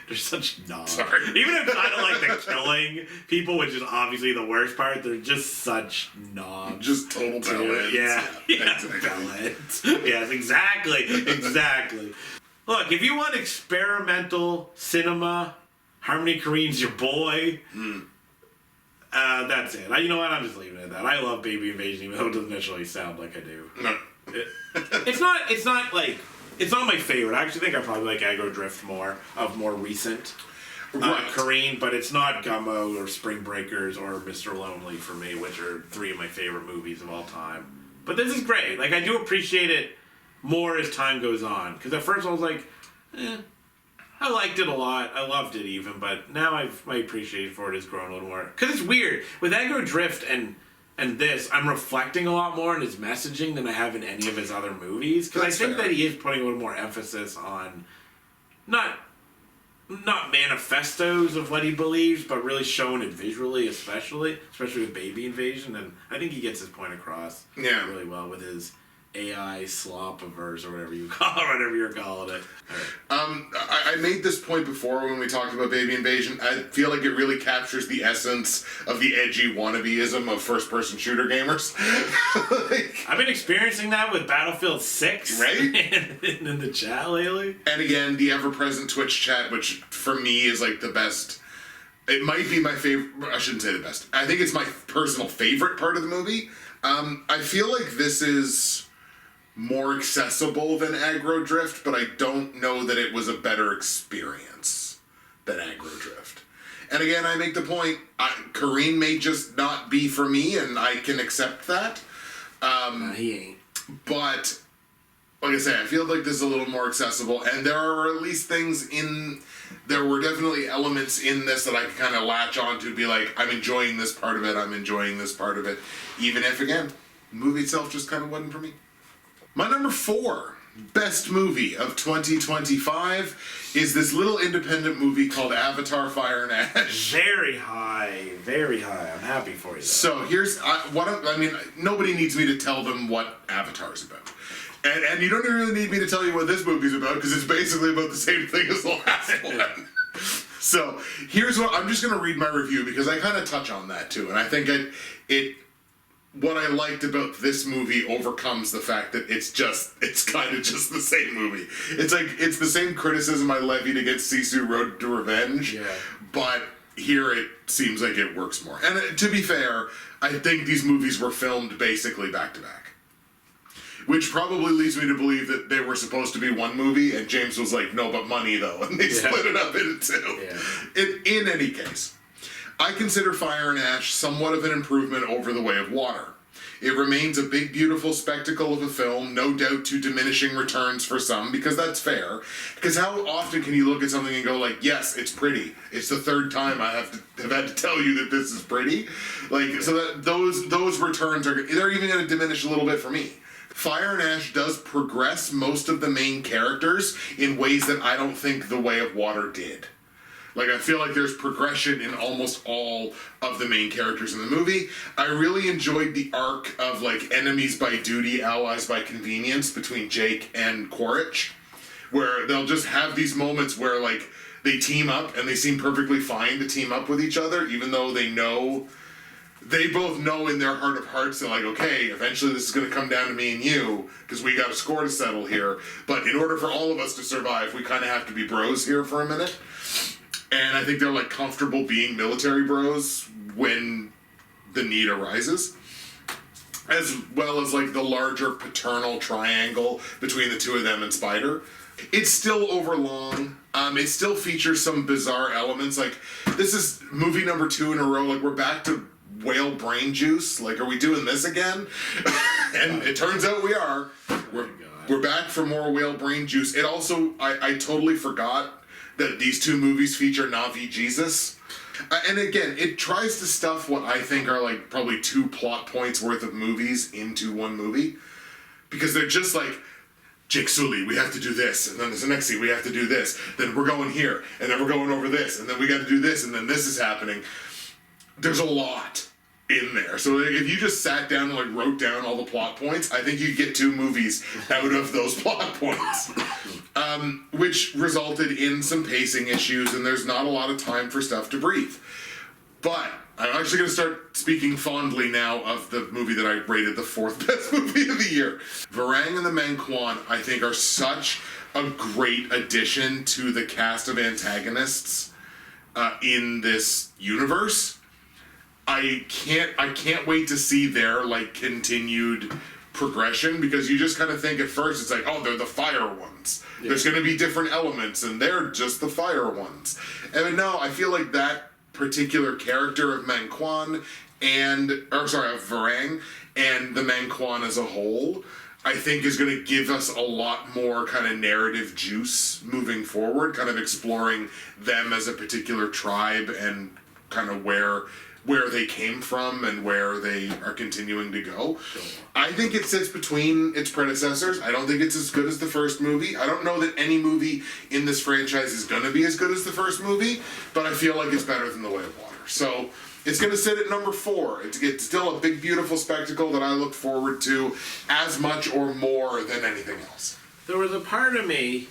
Speaker 2: They're such knobs.
Speaker 1: Sorry.
Speaker 2: Even outside of like the killing people, which is obviously the worst part, they're just such knobs.
Speaker 1: Just total bellends.
Speaker 2: Yeah.
Speaker 1: Exactly.
Speaker 2: Bellends. Yes, exactly. Exactly. Look, if you want experimental cinema, Harmony Korine's your boy. That's it. You know what? I'm just leaving it at that. I love Baby Invasion, even though it doesn't necessarily sound like I do.
Speaker 1: No.
Speaker 2: It's not my favorite. I actually think I probably like Aggro Drift more recent Korine, but it's not Gummo or Spring Breakers or Mr. Lonely for me, which are 3 of my favorite movies of all time. But this is great. Like, I do appreciate it more as time goes on. Because at first I was like, I liked it a lot. I loved it even, but now my appreciation for it has grown a little more. Because it's weird. With Aggro Drift and this, I'm reflecting a lot more on his messaging than I have in any of his other movies. Because I think that he is putting a little more emphasis on not manifestos of what he believes, but really showing it visually, especially with Baby Invasion. And I think he gets his point across really well with his AI slop-averse or whatever you call it, whatever you're calling it.
Speaker 1: Right. I made this point before when we talked about Baby Invasion. I feel like it really captures the essence of the edgy wannabeism of first-person shooter gamers.
Speaker 2: I've been experiencing that with Battlefield 6.
Speaker 1: Right?
Speaker 2: in the chat lately.
Speaker 1: And again, the ever-present Twitch chat, which for me is like the best. It might be my favorite. I shouldn't say the best. I think it's my personal favorite part of the movie. I feel like this is more accessible than Aggro Drift, but I don't know that it was a better experience than Aggro Drift. And again, I make the point, Korine may just not be for me, and I can accept that.
Speaker 2: He ain't.
Speaker 1: But, like I say, I feel like this is a little more accessible, and there are at least there were definitely elements in this that I could kind of latch on to, be like, I'm enjoying this part of it, even if, again, the movie itself just kind of wasn't for me. My number 4 best movie of 2025 is this little independent movie called Avatar: Fire and Ash.
Speaker 2: Very high, very high. I'm happy for you, though.
Speaker 1: So here's nobody needs me to tell them what Avatar's about. And you don't really need me to tell you what this movie's about, because it's basically about the same thing as the last one. So here's what I'm just going to read my review, because I kind of touch on that too, and I think what I liked about this movie overcomes the fact that it's kind of just the same movie. It's the same criticism I levied against Sisu Road to Revenge, but here it seems like it works more. And to be fair, I think these movies were filmed basically back to back, which probably leads me to believe that they were supposed to be one movie, and James was like, no, but money though, and they split it up into 2. Yeah. In any case, I consider Fire and Ash somewhat of an improvement over The Way of Water. It remains a big, beautiful spectacle of a film, no doubt to diminishing returns for some, because that's fair. Because how often can you look at something and go like, yes, it's pretty. It's the 3rd time I have had to tell you that this is pretty. Like, so that those returns they're even going to diminish a little bit for me. Fire and Ash does progress most of the main characters in ways that I don't think The Way of Water did. Like, I feel like there's progression in almost all of the main characters in the movie. I really enjoyed the arc of, like, enemies by duty, allies by convenience between Jake and Quaritch, where they'll just have these moments where, like, they team up and they seem perfectly fine to team up with each other, even though they know they both know in their heart of hearts, they're like, okay, eventually this is going to come down to me and you, because we got a score to settle here. But in order for all of us to survive, we kind of have to be bros here for a minute. And I think they're like comfortable being military bros when the need arises. As well as like the larger paternal triangle between the two of them and Spider. It's still overlong. It still features some bizarre elements. Like, this is movie number 2 in a row. Like, we're back to whale brain juice. Like, are we doing this again? And it turns out we are. We're back for more whale brain juice. It also, I totally forgot that these 2 movies feature Navi Jesus. And again, it tries to stuff what I think are like probably 2 plot points worth of movies into one movie. Because they're just like, Jake Sully, we have to do this, and then there's the next scene, we have to do this, then we're going here, and then we're going over this, and then we got to do this, and then this is happening. There's a lot in there. So if you just sat down and like wrote down all the plot points, I think you'd get 2 movies out of those plot points. Which resulted in some pacing issues, and there's not a lot of time for stuff to breathe. But I'm actually going to start speaking fondly now of the movie that I rated the 4th best movie of the year. Varang and the Manquan, I think, are such a great addition to the cast of antagonists in this universe. I can't wait to see their like continued progression, because you just kind of think at first it's like, oh, they're the fire ones. Yeah. There's going to be different elements, and they're just the fire ones. And no, I feel like that particular character of Manquan of Varang and the Manquan as a whole, I think is going to give us a lot more kind of narrative juice moving forward, kind of exploring them as a particular tribe and kind of where they came from and where they are continuing to go. I think it sits between its predecessors. I don't think it's as good as the first movie. I don't know that any movie in this franchise is going to be as good as the first movie, but I feel like it's better than The Way of Water. So it's going to sit at number 4. It's still a big, beautiful spectacle that I look forward to as much or more than anything else.
Speaker 2: There was a part of me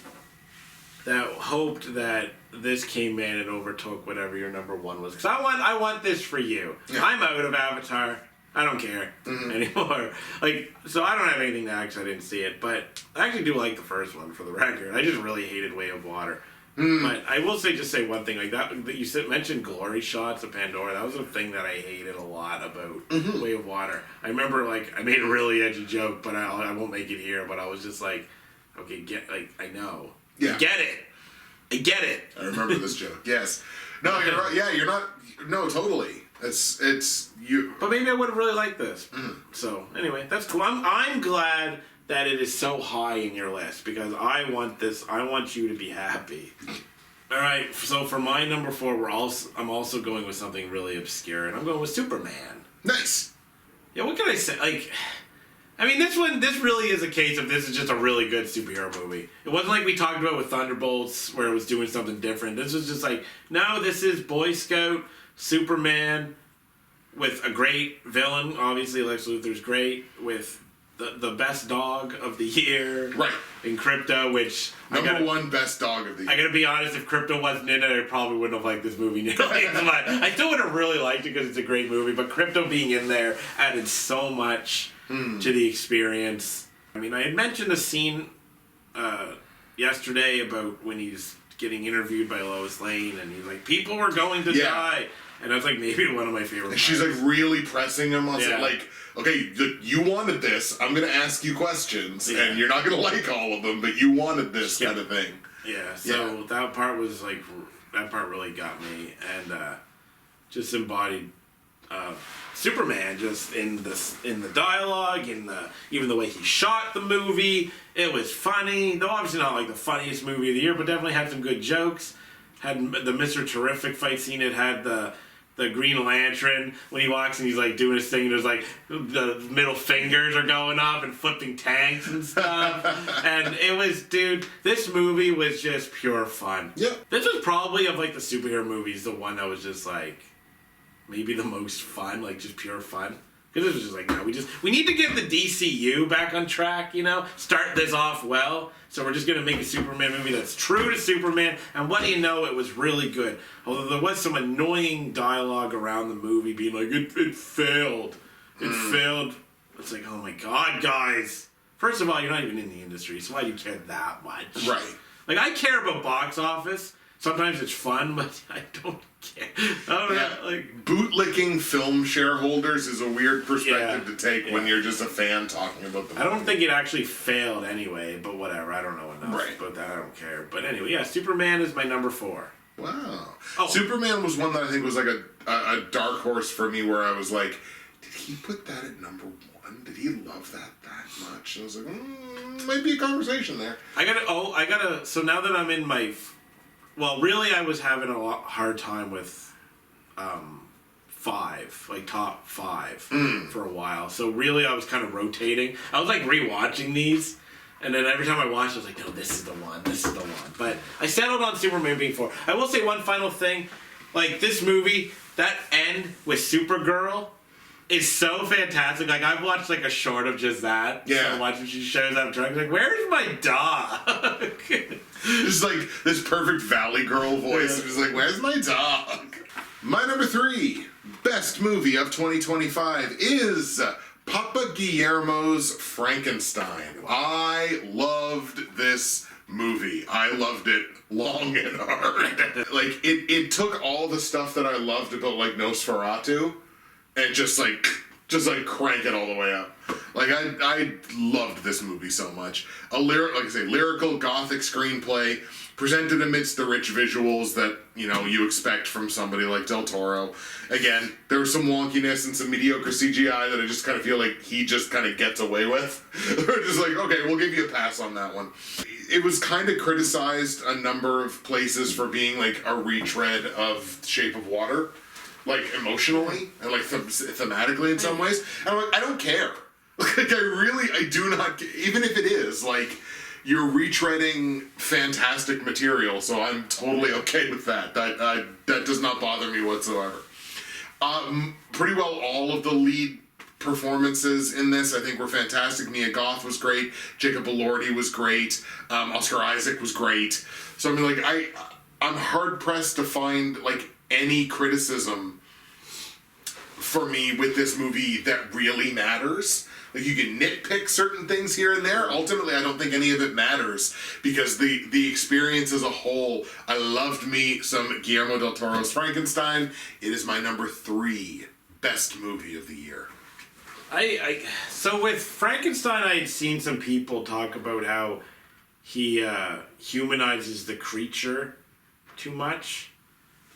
Speaker 2: that hoped that this came in and overtook whatever your number 1 was. Because I want this for you. Yeah. I'm out of Avatar. I don't care anymore. Like, so I don't have anything to add because I didn't see it. But I actually do like the first one, for the record. I just really hated Way of Water. But I will say one thing. Like that you mentioned glory shots of Pandora. That was a thing that I hated a lot about Way of Water. I remember, like, I made a really edgy joke, but I won't make it here. But I was just like, okay, I know. Yeah. I get it. I
Speaker 1: remember this joke. Yes. No, you're right. Yeah, you're not. No, totally. It's you.
Speaker 2: But maybe I would have really liked this. So anyway, that's cool. I'm glad that it is so high in your list, because I want this. I want you to be happy. All right. So for my number 4, I'm also going with something really obscure, and I'm going with Superman.
Speaker 1: Nice.
Speaker 2: Yeah. What can I say? Like, I mean, this really is a case of this is just a really good superhero movie. It wasn't like we talked about with Thunderbolts, where it was doing something different. This was just like, no, this is Boy Scout Superman with a great villain. Obviously, Lex Luthor's great, with the best dog of the year.
Speaker 1: Right.
Speaker 2: In Krypto, which...
Speaker 1: Number 1 best dog of the year.
Speaker 2: I gotta be honest, if Krypto wasn't in it, I probably wouldn't have liked this movie nearly as much. I still would have really liked it because it's a great movie, but Krypto being in there added so much to the experience. I mean, I had mentioned a scene yesterday about when he's getting interviewed by Lois Lane, and he's like, people were going to die. And that's like maybe one of my favorite parts.
Speaker 1: She's like really pressing him on it, like, okay, you wanted this, I'm going to ask you questions, and you're not going to like all of them, but you wanted this kind of thing.
Speaker 2: Yeah, so that part was like, that part really got me, and just embodied Superman just in the dialogue, even the way he shot the movie. It was funny, though obviously not like the funniest movie of the year, but definitely had some good jokes. Had the Mr. Terrific fight scene. It had the Green Lantern when he walks and he's like doing his thing, and there's like the middle fingers are going up and flipping tanks and stuff. And it was, dude, this movie was just pure fun.
Speaker 1: Yeah.
Speaker 2: This was probably, of like the superhero movies, the one that was just like maybe the most fun, like just pure fun. It was just like, no, we need to get the DCU back on track, you know? Start this off well. So we're just going to make a Superman movie that's true to Superman. And what do you know? It was really good. Although there was some annoying dialogue around the movie being like, it failed. It failed. It's like, oh my God, guys. First of all, you're not even in the industry, so why do you care that much?
Speaker 1: Right.
Speaker 2: Like, I care about box office. Sometimes it's fun, but I don't care. I don't know, like,
Speaker 1: bootlicking film shareholders is a weird perspective to take when you're just a fan talking about the movie.
Speaker 2: I don't think it actually failed anyway, but whatever. I don't know enough
Speaker 1: Right.
Speaker 2: about that. I don't care. But anyway, yeah, Superman is my number 4.
Speaker 1: Wow.
Speaker 2: Oh.
Speaker 1: Superman was one that I think was like a dark horse for me, where I was like, did he put that at number 1? Did he love that much? And I was like, might be a conversation there.
Speaker 2: So now that I'm in my... Well, really, I was having a hard time with 5, like top 5 for a while. So really, I was kind of rotating. I was like rewatching these, and then every time I watched, I was like, no, this is the one, this is the one. But I settled on Superman being 4. I will say one final thing. Like, this movie, that end with Supergirl is so fantastic. Like, I've watched like a short of just that.
Speaker 1: Yeah.
Speaker 2: So much when she shows up drunk, like, where's my dog?
Speaker 1: Just like this perfect Valley Girl voice. Just like, where's my dog? My number 3 best movie of 2025 is Papa Guillermo's Frankenstein. I loved this movie. I loved it long and hard. Like, it took all the stuff that I loved about like Nosferatu and just like crank it all the way up. Like, I loved this movie so much. Lyrical gothic screenplay presented amidst the rich visuals that, you know, you expect from somebody like Del Toro. Again, there was some wonkiness and some mediocre CGI that I just kind of feel like he just kind of gets away with. We're just like, okay, we'll give you a pass on that one. It was kind of criticized a number of places for being like a retread of Shape of Water. Like, emotionally and like thematically in some ways. And I'm like, I don't care. Like, I do not, even if it is, like, you're retreading fantastic material, so I'm totally okay with that. That does not bother me whatsoever. Pretty well all of the lead performances in this, I think, were fantastic. Mia Goth was great. Jacob Elordi was great. Oscar Isaac was great. So, I mean, like, I'm hard-pressed to find, like, any criticism for me with this movie that really matters. Like, you can nitpick certain things here and there. Ultimately, I don't think any of it matters because the experience as a whole, I loved me some Guillermo del Toro's Frankenstein. It is my number 3 best movie of the year.
Speaker 2: So with Frankenstein, I had seen some people talk about how he humanizes the creature too much.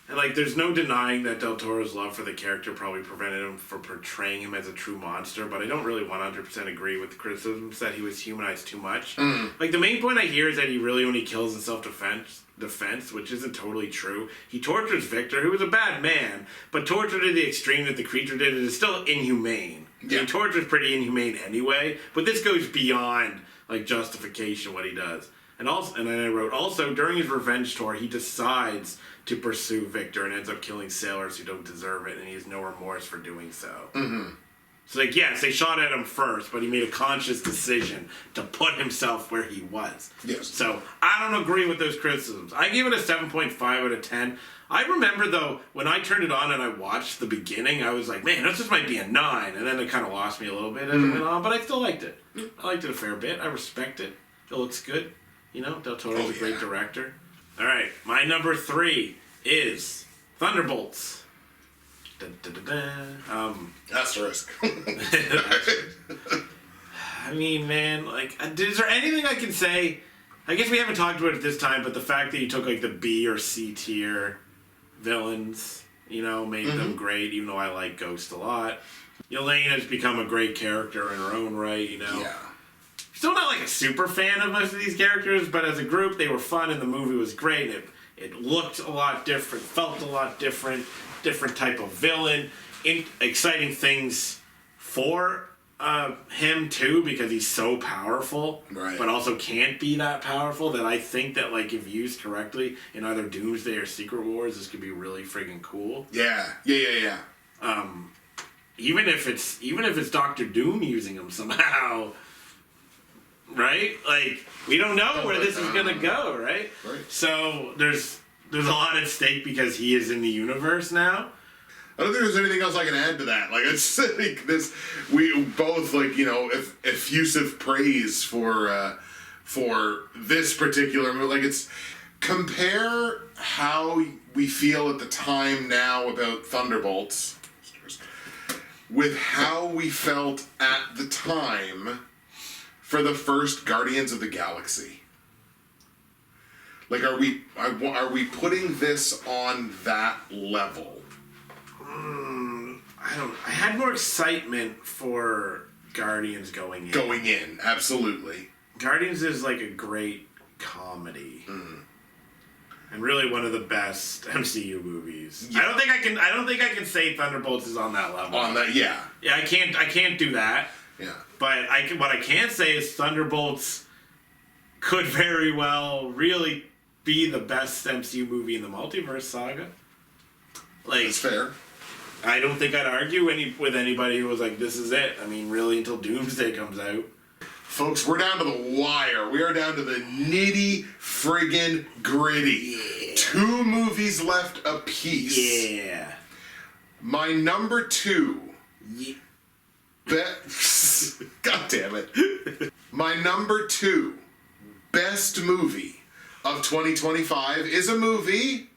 Speaker 2: And, like, there's no denying that Del Toro's love for the character probably prevented him from portraying him as a true monster, but I don't really 100% agree with the criticisms that he was humanized too much. Like, the main point I hear is that he really only kills in self-defense, which isn't totally true. He tortures Victor, who was a bad man, but tortured to the extreme that the creature did. It is still inhumane. Yeah. I mean, torture is pretty inhumane anyway, but this goes beyond, like, justification, what he does. And then I wrote, also, during his revenge tour, he decides to pursue Victor and ends up killing sailors who don't deserve it, and he has no remorse for doing so. So, like, yes, they shot at him first, but he made a conscious decision to put himself where he was.
Speaker 1: Yes.
Speaker 2: So, I don't agree with those criticisms. I gave it a 7.5 out of 10. I remember, though, when I turned it on and I watched the beginning, I was like, man, this just might be a 9, and then it kind of lost me a little bit as it went on, but I still liked it. I liked it a fair bit. I respect it. It looks good. You know, Del Toro's a great director. All right, my number 3 is Thunderbolts. Dun, dun, dun, dun.
Speaker 1: Asterisk.
Speaker 2: I mean, man, like, is there anything I can say? I guess we haven't talked about it this time, but the fact that you took, like, the B or C tier villains, you know, made them great, even though I like Ghost a lot. Yelena's become a great character in her own right, you know.
Speaker 1: Yeah.
Speaker 2: Still not like a super fan of most of these characters, but as a group, they were fun, and the movie was great. It looked a lot different, felt a lot different type of villain, exciting things for him too, because he's so powerful,
Speaker 1: right,
Speaker 2: but also can't be that powerful. That I think that, like, if used correctly in either Doomsday or Secret Wars, this could be really friggin' cool.
Speaker 1: Yeah.
Speaker 2: even if it's Doctor Doom using them somehow, right? Like, we don't know where this is gonna go, right?
Speaker 1: Right.
Speaker 2: So there's a lot at stake because he is in the universe now.
Speaker 1: I don't think there's anything else I can add to that. Like, it's like this, we both, like, you know, effusive praise for this particular movie. Like, it's, compare how we feel at the time now about Thunderbolts with how we felt at the time for the first Guardians of the Galaxy. Like, are we putting this on that level?
Speaker 2: I had more excitement for Guardians going in.
Speaker 1: Going in, absolutely.
Speaker 2: Guardians is like a great comedy. And really one of the best MCU movies. Yeah. I don't think I can say Thunderbolts is on that level.
Speaker 1: On that, yeah.
Speaker 2: Yeah, I can't do that.
Speaker 1: Yeah.
Speaker 2: But what I can say is Thunderbolts could very well really be the best MCU movie in the multiverse saga. Like,
Speaker 1: that's fair.
Speaker 2: I don't think I'd argue with anybody who was like, this is it. I mean, really, until Doomsday comes out.
Speaker 1: Folks, we're down to the wire. We are down to the nitty friggin' gritty.
Speaker 2: Yeah.
Speaker 1: 2 movies left apiece.
Speaker 2: Yeah.
Speaker 1: My number 2.
Speaker 2: Yeah.
Speaker 1: God damn it. My number 2 best movie of 2025 is a movie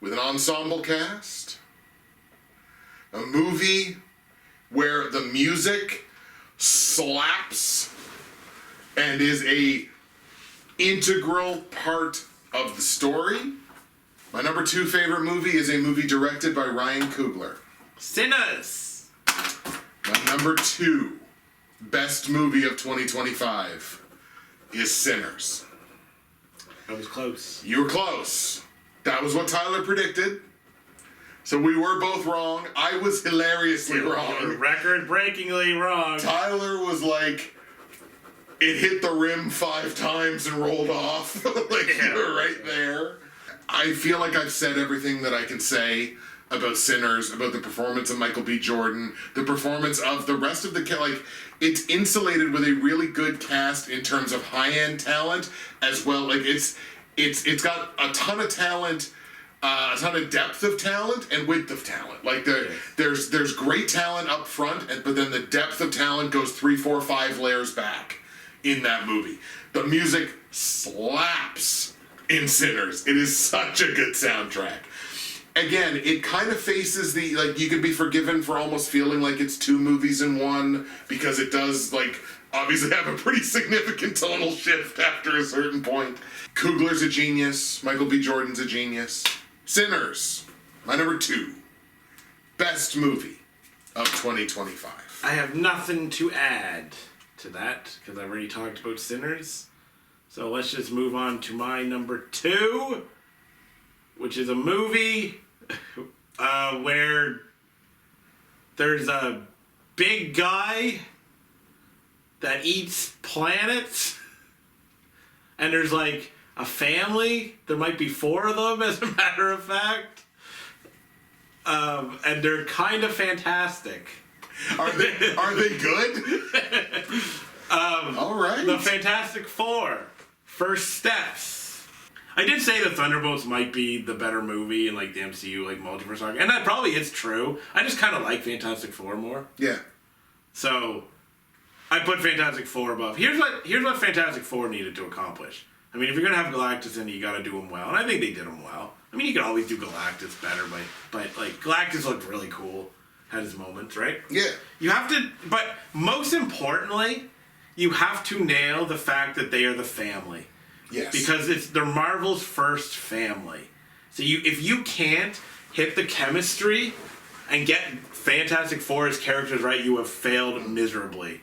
Speaker 1: with an ensemble cast. A movie where the music slaps and is a integral part of the story. My number 2 favorite movie is a movie directed by Ryan Coogler.
Speaker 2: Sinners.
Speaker 1: My number 2 best movie of 2025 is Sinners.
Speaker 2: I was close.
Speaker 1: You were close. That was what Tyler predicted. So we were both wrong. I was hilariously wrong.
Speaker 2: Record-breakingly wrong.
Speaker 1: Tyler was like, it hit the rim 5 times and rolled off. Like, you were right there. I feel like I've said everything that I can say about Sinners, about the performance of Michael B. Jordan, the performance of the rest of the like, it's insulated with a really good cast in terms of high-end talent as well. Like, it's got a ton of talent, a ton of depth of talent and width of talent. Like, there's great talent up front, but then the depth of talent goes 3, 4, 5 layers back in that movie. The music slaps in Sinners. It is such a good soundtrack. Again, it kind of faces the, like, you could be forgiven for almost feeling like it's 2 movies in one, because it does, like, obviously have a pretty significant tonal shift after a certain point. Coogler's a genius. Michael B. Jordan's a genius. Sinners, my number 2 best movie of 2025.
Speaker 2: I have nothing to add to that, because I've already talked about Sinners. So let's just move on to my number 2, which is a movie where there's a big guy that eats planets, and there's like a family. There might be 4 of them, as a matter of fact, and they're kind of fantastic.
Speaker 1: Are they good? All right.
Speaker 2: The Fantastic Four: First Steps. I did say that Thunderbolts might be the better movie in, like, the MCU, like, multiverse arc, and that probably is true. I just kind of like Fantastic Four more.
Speaker 1: Yeah.
Speaker 2: So I put Fantastic Four above. Here's what Fantastic Four needed to accomplish. I mean, if you're gonna have Galactus in it, you gotta do him well, and I think they did him well. I mean, you can always do Galactus better, but like, Galactus looked really cool, had his moments, right?
Speaker 1: Yeah.
Speaker 2: You have to, but most importantly, you have to nail the fact that they are the family.
Speaker 1: Yes.
Speaker 2: Because they're Marvel's first family. So if you can't hit the chemistry and get Fantastic Four's characters right, you have failed miserably.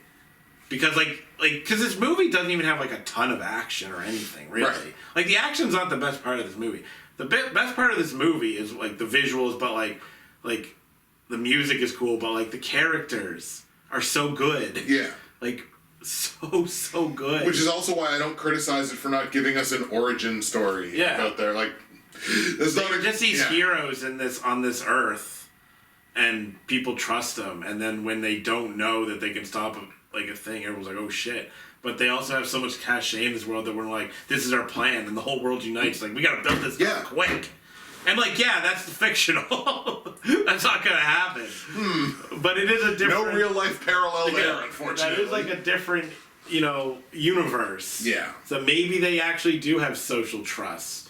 Speaker 2: Because because this movie doesn't even have, like, a ton of action or anything, really.
Speaker 1: Right.
Speaker 2: Like, the action's not the best part of this movie. The best part of this movie is, like, the visuals, but like the music is cool, but, like, the characters are so good.
Speaker 1: Yeah.
Speaker 2: Like, so good.
Speaker 1: Which is also why I don't criticize it for not giving us an origin story out there. Like,
Speaker 2: They're just these heroes on this earth and people trust them. And then when they don't know that they can stop a thing, everyone's like, oh shit. But they also have so much cachet in this world that we're like, this is our plan, and the whole world unites. Like, we gotta build this stuff quick. And like, yeah, that's fictional. That's not gonna happen. But it is a different.
Speaker 1: No real life parallel there, unfortunately.
Speaker 2: That is like a different, universe.
Speaker 1: Yeah.
Speaker 2: So maybe they actually do have social trust.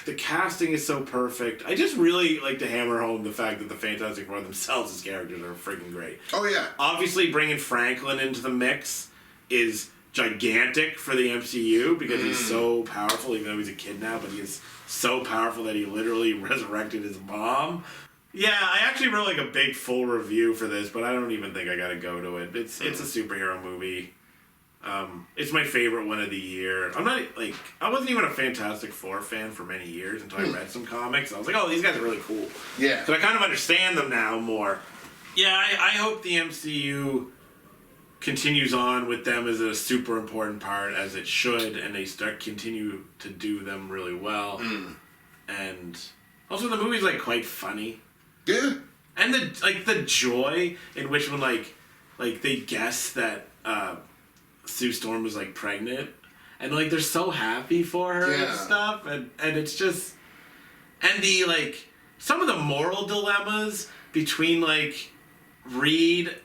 Speaker 2: The casting is so perfect. I just really like to hammer home the fact that the Fantastic Four themselves as characters are freaking great.
Speaker 1: Oh yeah.
Speaker 2: Obviously, bringing Franklin into the mix is gigantic for the MCU because he's so powerful, even though he's a kid now, but he is so powerful that he literally resurrected his mom. Yeah, I actually wrote like a big full review for this, but I don't even think I gotta go to it. It's a superhero movie. It's my favorite one of the year. I wasn't even a Fantastic Four fan for many years until I read some comics. I was like, oh, these guys are really cool.
Speaker 1: Yeah.
Speaker 2: So I kind of understand them now more. Yeah, I hope the MCU continues on with them as a super important part, as it should, and they continue to do them really well. And also the movie's like quite funny.
Speaker 1: Yeah.
Speaker 2: And the joy in which when like they guess that Sue Storm was like pregnant, and like they're so happy for her and stuff, and it's just, and the like some of the moral dilemmas between like Reed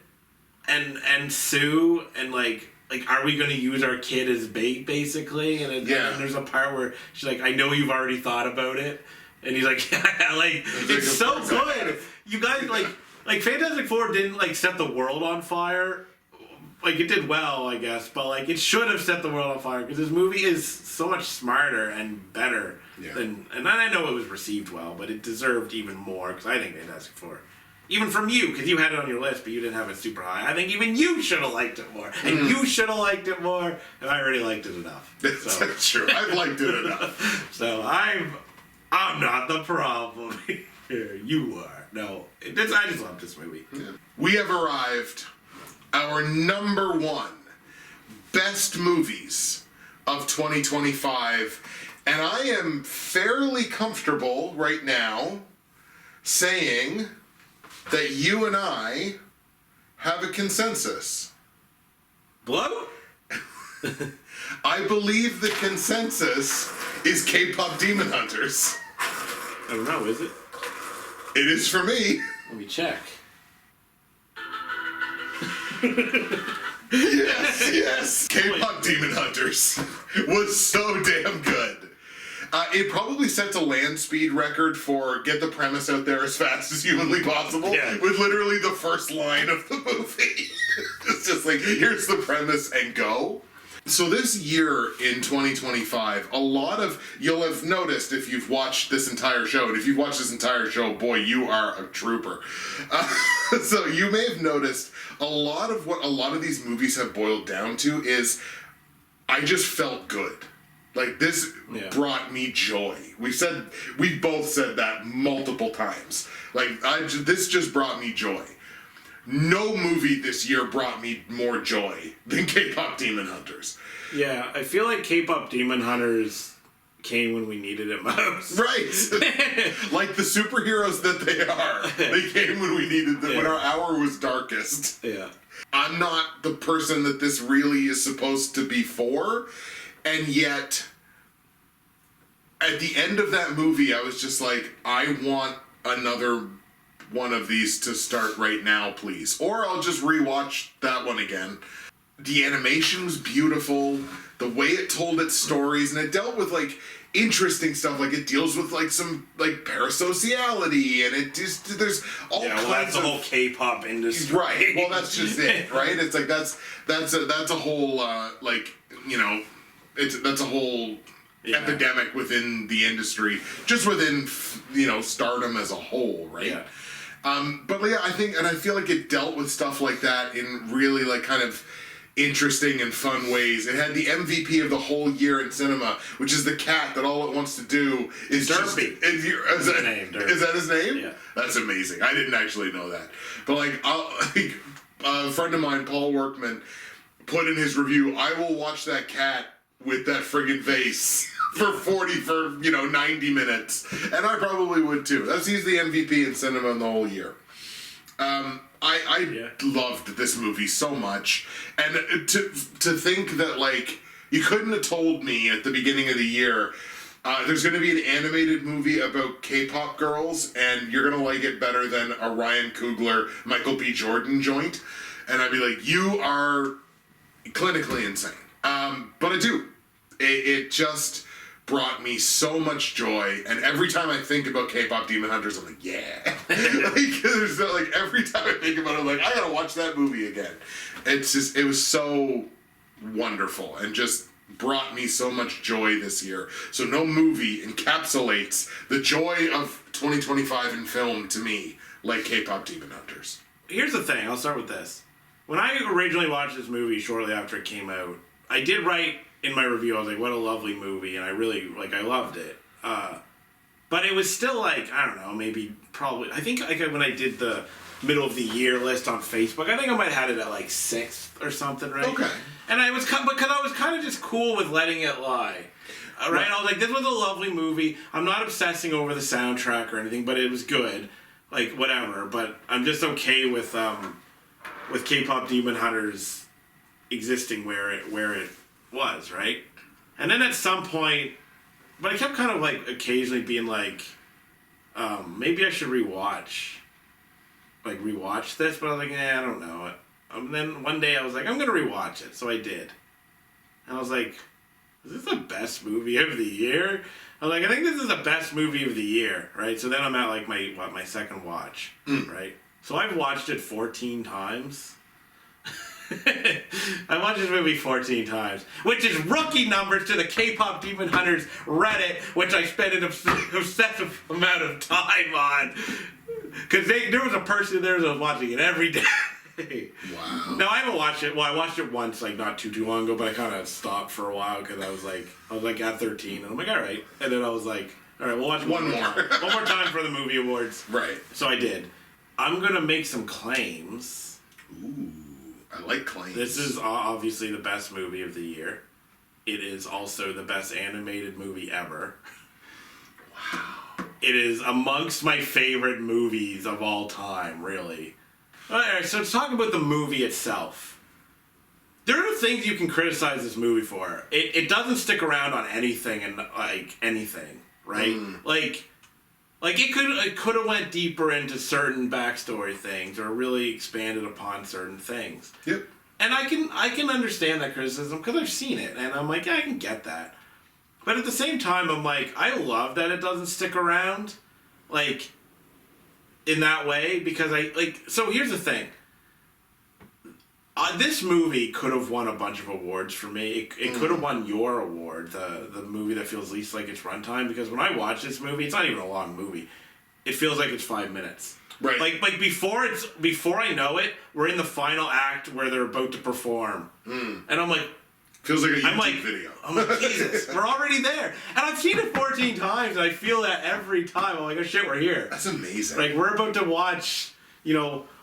Speaker 2: and Sue, and like are we going to use our kid as bait, basically? And there's a part where she's like, I know you've already thought about it, and he's like, yeah, like it's so good. You guys like Fantastic Four didn't like set the world on fire. Like, it did well, I guess, but like it should have set the world on fire because this movie is so much smarter and better than. And I know it was received well, but it deserved even more because I think Fantastic Four. Even from you, because you had it on your list, but you didn't have it super high. I think even you should have liked it more. And you should have liked it more, and I already liked it enough.
Speaker 1: That's true. I've liked it enough.
Speaker 2: So I'm not the problem here. You are. No. I just love this movie.
Speaker 1: Yeah. We have arrived. Our number one best movies of 2025. And I am fairly comfortable right now saying that you and I have a consensus.
Speaker 2: Blow?
Speaker 1: I believe the consensus is K-pop Demon Hunters.
Speaker 2: I don't know, is it?
Speaker 1: It is for me.
Speaker 2: Let me check.
Speaker 1: Yes. K-pop Demon Hunters was so damn good. It probably sets a land speed record for get the premise out there as fast as humanly possible with literally the first line of the movie. It's just like, here's the premise and go. So this year in 2025, you'll have noticed if you've watched this entire show, and if you've watched this entire show, boy, you are a trooper. So you may have noticed a lot of what a lot of these movies have boiled down to is I just felt good. Like, this brought me joy. We both said that multiple times. Like, this just brought me joy. No movie this year brought me more joy than K-pop Demon Hunters.
Speaker 2: Yeah, I feel like K-pop Demon Hunters came when we needed it most.
Speaker 1: Right. Like the superheroes that they are. They came when we needed them, when our hour was darkest.
Speaker 2: Yeah.
Speaker 1: I'm not the person that this really is supposed to be for, and yet at the end of that movie I was just like, I want another one of these to start right now, please. Or I'll just rewatch that one again. The animation was beautiful. The way it told its stories, and it dealt with like interesting stuff. Like it deals with like some like parasociality, and it just there's all kinds of.
Speaker 2: That's the whole K-pop industry,
Speaker 1: right? Well, that's just it, right? It's like that's a whole that's a whole epidemic within the industry, just within stardom as a whole, right?
Speaker 2: Yeah.
Speaker 1: But yeah, I think, and I feel like it dealt with stuff like that in really like kind of interesting and fun ways. It had the MVP of the whole year in cinema, which is the cat that all it wants to do is
Speaker 2: Derpy.
Speaker 1: Is that his name?
Speaker 2: Yeah.
Speaker 1: That's amazing. I didn't actually know that. But like, a friend of mine, Paul Workman, put in his review, I will watch that cat with that friggin' face for 90 minutes. And I probably would too. He's the MVP in cinema in the whole year. I loved this movie so much, and to think that like you couldn't have told me at the beginning of the year there's going to be an animated movie about K-pop girls, and you're going to like it better than a Ryan Coogler, Michael B. Jordan joint, and I'd be like, you are clinically insane. But I do. It just brought me so much joy, and every time I think about K-pop Demon Hunters, I'm like, yeah. like every time I think about it, I'm like, I gotta watch that movie again. It's just, it was so wonderful, and just brought me so much joy this year. So no movie encapsulates the joy of 2025 in film to me like K-pop Demon Hunters.
Speaker 2: Here's the thing, I'll start with this. When I originally watched this movie shortly after it came out, I did write in my review, I was like, what a lovely movie, and I really, I loved it. But it was still I don't know, I think when I did the middle of the year list on Facebook, I think I might have had it at 6th or something, right?
Speaker 1: Okay.
Speaker 2: And I was, because I was kind of just cool with letting it lie. Right? I was like, this was a lovely movie. I'm not obsessing over the soundtrack or anything, but it was good. Whatever. But I'm just okay with K-pop Demon Hunters existing where it was, right? And then at some point, but I kept kind of occasionally being maybe I should rewatch this, but I was like, I don't know. And then one day I was like, I'm gonna rewatch it, so I did. And I was like, is this the best movie of the year? I was like, I think this is the best movie of the year, right? So then I'm at my second watch, right? So I've watched it 14 times. I watched this movie 14 times, which is rookie numbers to the K-pop Demon Hunters Reddit, which I spent an obsessive amount of time on. Because there was a person there that was watching it every day.
Speaker 1: Wow.
Speaker 2: No, I haven't watched it. Well, I watched it once, not too long ago, but I kind of stopped for a while because I was at 13, and I'm like, all right. And then I was like, all right, we'll watch it one more time. One more time for the movie awards.
Speaker 1: Right.
Speaker 2: So I did. I'm gonna make some claims.
Speaker 1: Ooh. I like claims.
Speaker 2: This is obviously the best movie of the year. It is also the best animated movie ever.
Speaker 1: Wow.
Speaker 2: It is amongst my favorite movies of all time, really. Alright, so let's talk about the movie itself. There are things you can criticize this movie for. It doesn't stick around on anything and anything, right? It could have went deeper into certain backstory things or really expanded upon certain things.
Speaker 1: Yep.
Speaker 2: And I can understand that criticism because I've seen it, and I'm like, yeah, I can get that. But at the same time, I'm like, I love that it doesn't stick around, in that way, because so here's the thing. This movie could have won a bunch of awards for me. It could have won your award, the movie that feels least like its runtime, because when I watch this movie, it's not even a long movie. It feels like it's 5 minutes.
Speaker 1: Right.
Speaker 2: Before I know it, we're in the final act where they're about to perform. And I'm like,
Speaker 1: feels like a YouTube video.
Speaker 2: I'm like, Jesus, we're already there. And I've seen it 14 times, and I feel that every time. I'm like, oh shit, we're here.
Speaker 1: That's amazing.
Speaker 2: We're about to watch,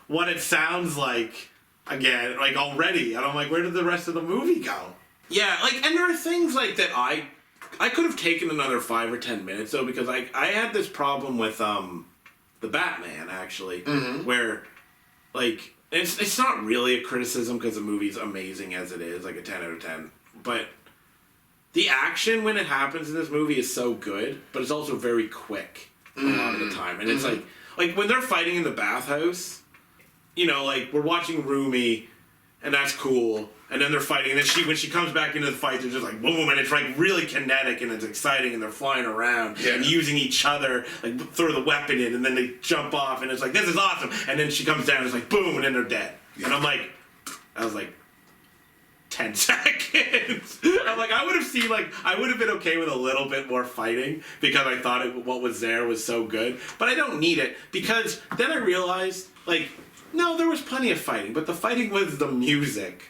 Speaker 2: what it sounds like again, already. And I'm like, where did the rest of the movie go? Yeah, and there are things that I could have taken another 5 or 10 minutes, though, because I had this problem with the Batman, actually, where, it's not really a criticism because the movie's amazing as it is, a 10 out of 10. But the action when it happens in this movie is so good, but it's also very quick a lot of the time. And it's when they're fighting in the bathhouse, we're watching Rumi, and that's cool. And then they're fighting, and then when she comes back into the fight, they're just boom, and it's really kinetic, and it's exciting, and they're flying around and using each other, throw the weapon in, and then they jump off, and it's this is awesome. And then she comes down, and it's boom, and then they're dead. Yeah. And I was 10 seconds. I'm I would have seen, I would have been okay with a little bit more fighting, because I thought what was there was so good. But I don't need it, because then I realized, no, there was plenty of fighting, but the fighting was the music.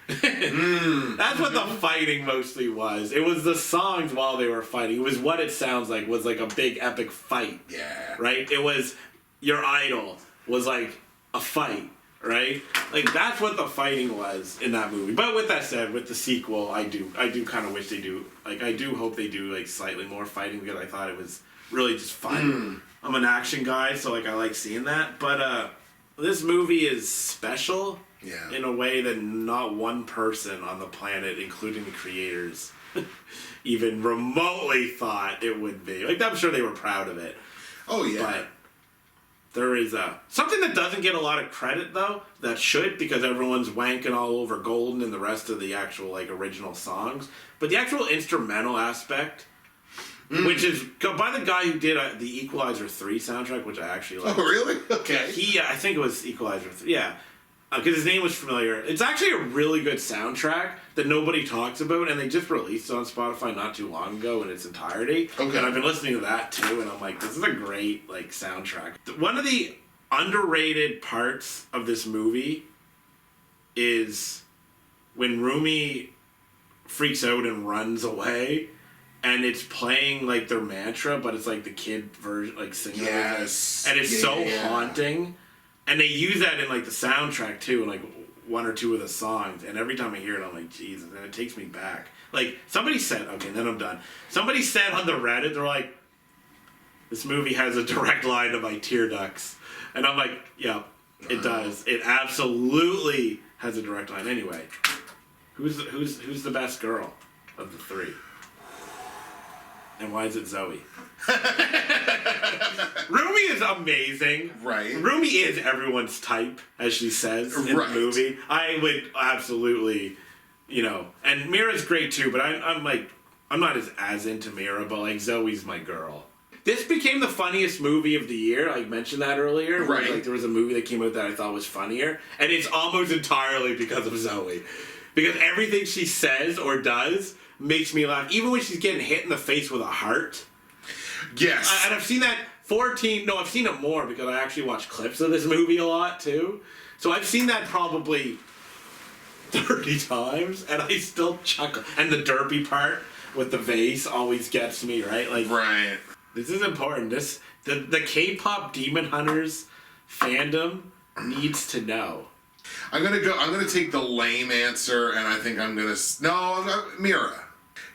Speaker 2: That's what the fighting mostly was. It was the songs while they were fighting. It was what it sounds like was a big epic fight.
Speaker 1: Yeah.
Speaker 2: Right? It was your idol was a fight, right? That's what the fighting was in that movie. But with that said, with the sequel, I do kind of wish they do. I do hope they do slightly more fighting, because I thought it was really just fun. I'm an action guy, so I like seeing that. But This movie is special
Speaker 1: Yeah.
Speaker 2: in a way that not one person on the planet, including the creators, even remotely thought it would be. Like, I'm sure they were proud of it.
Speaker 1: Oh, yeah.
Speaker 2: But there is something that doesn't get a lot of credit, though, that should, because everyone's wanking all over Golden and the rest of the actual, like, original songs. But the actual instrumental aspect, which is by the guy who did the Equalizer 3 soundtrack, which I actually like.
Speaker 1: Oh, really? Okay.
Speaker 2: I think it was Equalizer 3, yeah. Because his name was familiar. It's actually a really good soundtrack that nobody talks about, and they just released it on Spotify not too long ago in its entirety.
Speaker 1: Okay.
Speaker 2: And I've been listening to that too, and I'm like, this is a great like soundtrack. One of the underrated parts of this movie is when Rumi freaks out and runs away, and it's playing like their mantra, but it's like the kid version, like singing.
Speaker 1: Yes.
Speaker 2: And it's so
Speaker 1: Yeah.
Speaker 2: haunting. And they use that in like the soundtrack too, in like one or two of the songs. And every time I hear it, I'm like, Jesus, and it takes me back. Like somebody said, okay, then I'm done. Somebody said on the Reddit, they're like, this movie has a direct line to my tear ducts, and I'm like, yeah, it does. It absolutely has a direct line. Anyway, who's the best girl of the three? And why is it Zoe? Rumi is amazing.
Speaker 1: Right.
Speaker 2: Rumi is everyone's type, as she says in
Speaker 1: Right.
Speaker 2: the movie. I would absolutely, and Mira's great too, but I'm not as into Mira, but like Zoe's my girl. This became the funniest movie of the year. I mentioned that earlier.
Speaker 1: Right.
Speaker 2: Like there was a movie that came out that I thought was funnier, and it's almost entirely because of Zoe. Because everything she says or does makes me laugh. Even when she's getting hit in the face with a heart.
Speaker 1: Yes.
Speaker 2: And I've seen that I've seen it more because I actually watch clips of this movie a lot too. So I've seen that probably 30 times, and I still chuckle. And the derpy part with the vase always gets me, right? Like,
Speaker 1: right.
Speaker 2: This is important. The K-pop Demon Hunters fandom needs to know.
Speaker 1: I'm gonna take the lame answer, and I think I'm Mira.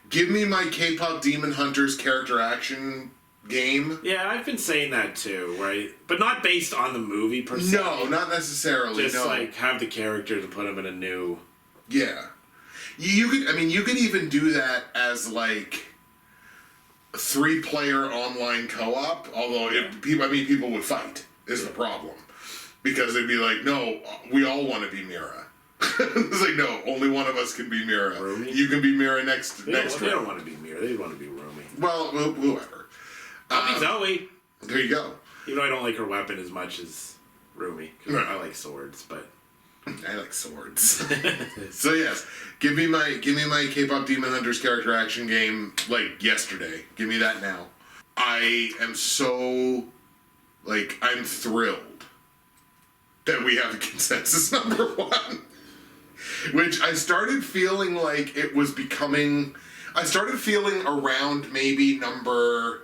Speaker 1: Give me my K-pop Demon Hunters character action game.
Speaker 2: Yeah, I've been saying that too, right? But not based on the movie per se.
Speaker 1: No, not necessarily.
Speaker 2: Just
Speaker 1: no.
Speaker 2: like have the characters and put them in a new.
Speaker 1: Yeah, you could even do that as like 3-player online co-op. Although people would fight is the problem, because they'd be like, no, we all want to be Mira. It's like, no, only one of us can be Mira.
Speaker 2: Rumi?
Speaker 1: You can be Mira next
Speaker 2: They don't want to be Mira. They want to be Rumi.
Speaker 1: Well, whoever.
Speaker 2: I'll be Zoe.
Speaker 1: There you go.
Speaker 2: Even though I don't like her weapon as much as Rumi. 'Cause
Speaker 1: Right.
Speaker 2: I like swords, but...
Speaker 1: I like swords. So yes, give me my K-pop Demon Hunters character action game like yesterday. Give me that now. I am so I'm thrilled that we have a consensus number 1. Which I started feeling like it was becoming... I started feeling around maybe number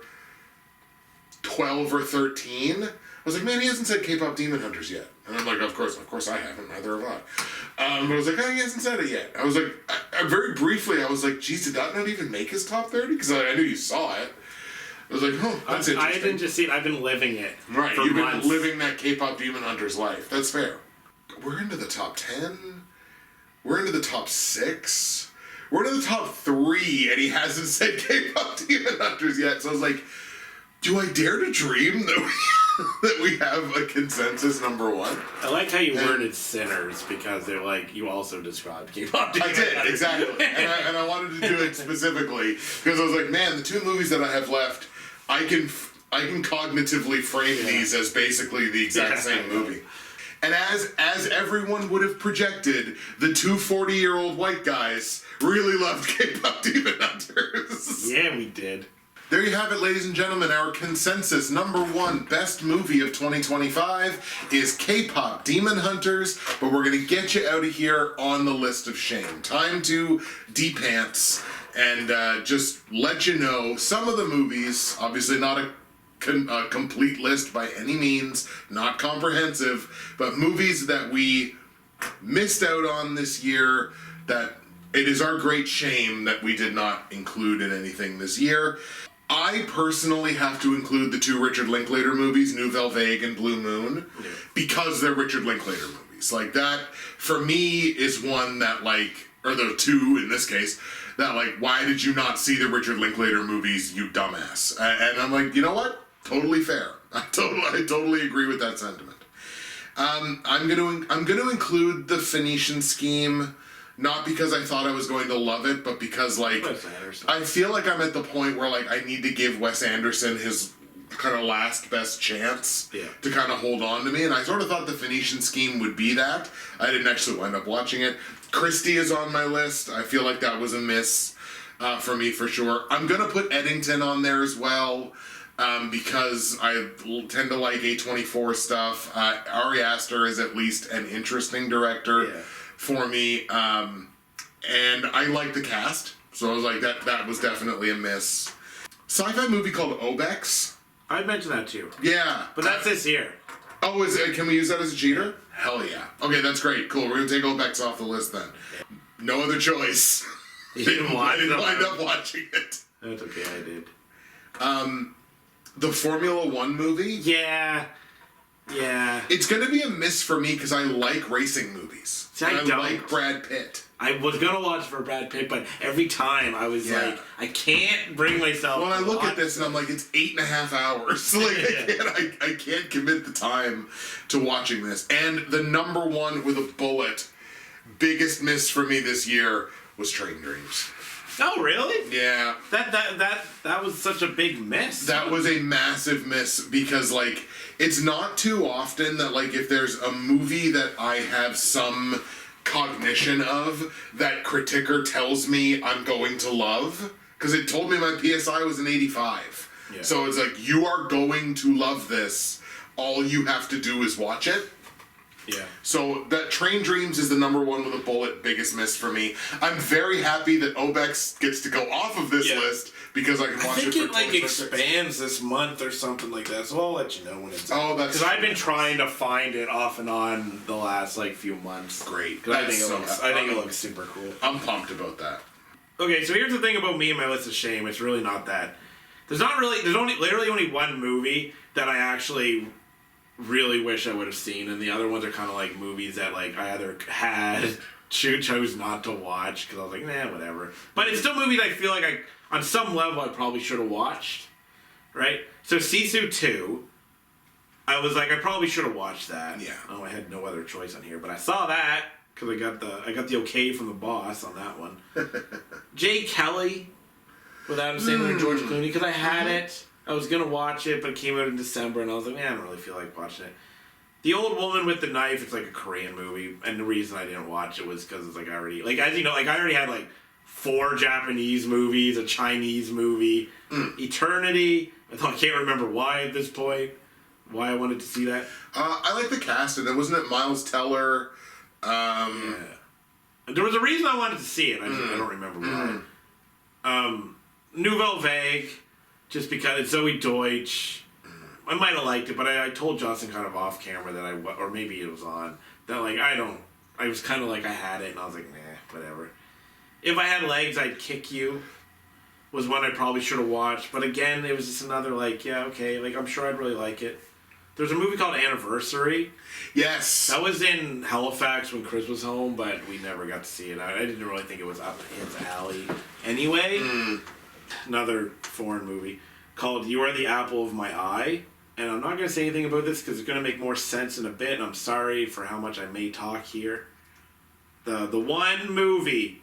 Speaker 1: 12 or 13. I was like, man, he hasn't said K-pop Demon Hunters yet. And I'm like, of course I haven't. Neither have I. But I was like, oh, he hasn't said it yet. I was like, very briefly, I was like, geez, did that not even make his top 30? Because I knew you saw it. I was like, oh, that's interesting.
Speaker 2: I didn't just see it. I've been living it.
Speaker 1: Right,
Speaker 2: for
Speaker 1: you've
Speaker 2: months.
Speaker 1: been living that K-pop Demon Hunters life. That's fair. We're into the top 10. We're into the top 6. We're into the top 3, and he hasn't said K-pop Demon Hunters yet. So I was like, do I dare to dream that we have a consensus number 1?
Speaker 2: I like how you worded sinners, because they're like, you also described K-pop.
Speaker 1: I did, exactly. And I wanted to do it specifically because I was like, man, the 2 movies that I have left, I can cognitively frame these as basically the exact same movie. And as everyone would have projected, the 2 40-year-old white guys really loved K-pop Demon Hunters.
Speaker 2: Yeah, we did.
Speaker 1: There you have it, ladies and gentlemen. Our consensus number 1 best movie of 2025 is K-pop Demon Hunters, but we're going to get you out of here on the list of shame. Time to de-pants and just let you know some of the movies, obviously not a complete list by any means, not comprehensive, but movies that we missed out on this year that it is our great shame that we did not include in anything this year. I personally have to include the 2 Richard Linklater movies, Nouvelle Vague and Blue Moon, because they're Richard Linklater movies. Like, that, for me, is one that, like, or the 2 in this case, that, like, why did you not see the Richard Linklater movies, you dumbass? And I'm like, you know what? Totally fair. I totally agree with that sentiment. I'm gonna include the Phoenician Scheme, not because I thought I was going to love it, but because, like, I feel like I'm at the point where, like, I need to give Wes Anderson his kind of last best chance to kind of hold on to me, and I sort of thought the Phoenician Scheme would be that. I didn't actually wind up watching it. Christie is on my list. I feel like that was a miss for me for sure. I'm gonna put Eddington on there as well. Because I tend to like A24 stuff. Ari Aster is at least an interesting director for me. And I like the cast. So I was like, that was definitely a miss. Sci-fi movie called Obex.
Speaker 2: I mentioned that too.
Speaker 1: Yeah.
Speaker 2: But that's this year.
Speaker 1: Oh, can we use that as a cheater? Hell yeah. Okay, that's great. Cool. We're going to take Obex off the list then. No other choice.
Speaker 2: You didn't
Speaker 1: I didn't wind up watching it.
Speaker 2: That's okay, I did.
Speaker 1: The Formula One movie?
Speaker 2: Yeah.
Speaker 1: It's gonna be a miss for me because I like racing movies.
Speaker 2: See,
Speaker 1: I
Speaker 2: don't.
Speaker 1: like Brad Pitt.
Speaker 2: I was gonna watch for Brad Pitt, but every time I was like, I can't bring myself.
Speaker 1: When I
Speaker 2: to
Speaker 1: look
Speaker 2: watch
Speaker 1: at this and I'm like, it's 8.5 hours. Like I can't commit the time to watching this. And the number one with a bullet, biggest miss for me this year was Train Dreams.
Speaker 2: Oh really?
Speaker 1: Yeah.
Speaker 2: That was such a big miss.
Speaker 1: That was a massive miss because, like, it's not too often that, like, if there's a movie that I have some cognition of that Criticker tells me I'm going to love, because it told me my PSI was an 85. Yeah. So it's like, you are going to love this. All you have to do is watch it.
Speaker 2: Yeah.
Speaker 1: So that Train Dreams is the number one with a bullet, biggest miss for me. I'm very happy that Obex gets to go off of this list because I can watch it for 2026.
Speaker 2: I think it expands this month or something like that. So I'll let you know when it's.
Speaker 1: Oh, that's.
Speaker 2: Because I've been trying to find it off and on the last few months.
Speaker 1: Great.
Speaker 2: I think it looks super cool.
Speaker 1: I'm pumped about that.
Speaker 2: Okay, so here's the thing about me and my list of shame. It's really not that. There's literally only one movie that I actually really wish I would have seen, and the other ones are kind of like movies that I either had chose not to watch because I was like, nah, whatever. But it's still movies I feel like on some level I probably should have watched, right? So Sisu 2, I was like, I probably should have watched that.
Speaker 1: Yeah.
Speaker 2: Oh, I had no other choice on here, but I saw that because I got the okay from the boss on that one. Jay Kelly with Adam Sandler and George Clooney, because I had it. I was going to watch it, but it came out in December, and I was like, man, I don't really feel like watching it. The Old Woman with the Knife, it's like a Korean movie, and the reason I didn't watch it was because it's I already, as you know, I already had 4 Japanese movies, a Chinese movie, Eternity. I can't remember why at this point, why I wanted to see that.
Speaker 1: I like the cast, and wasn't it Miles Teller?
Speaker 2: Yeah. There was a reason I wanted to see it. I don't remember why. Nouvelle Vague. Just because it's Zoe Deutsch. I might have liked it, but I told Johnson kind of off camera that or maybe it was on, that I was kind of I had it, and I was like, nah, whatever. If I Had Legs, I'd Kick You was one I probably should have watched, but again, it was just another yeah, okay, I'm sure I'd really like it. There's a movie called Anniversary.
Speaker 1: Yes.
Speaker 2: That was in Halifax when Chris was home, but we never got to see it. I didn't really think it was up his alley anyway. Another foreign movie called You Are the Apple of My Eye, and I'm not going to say anything about this because it's going to make more sense in a bit, and I'm sorry for how much I may talk here. The one movie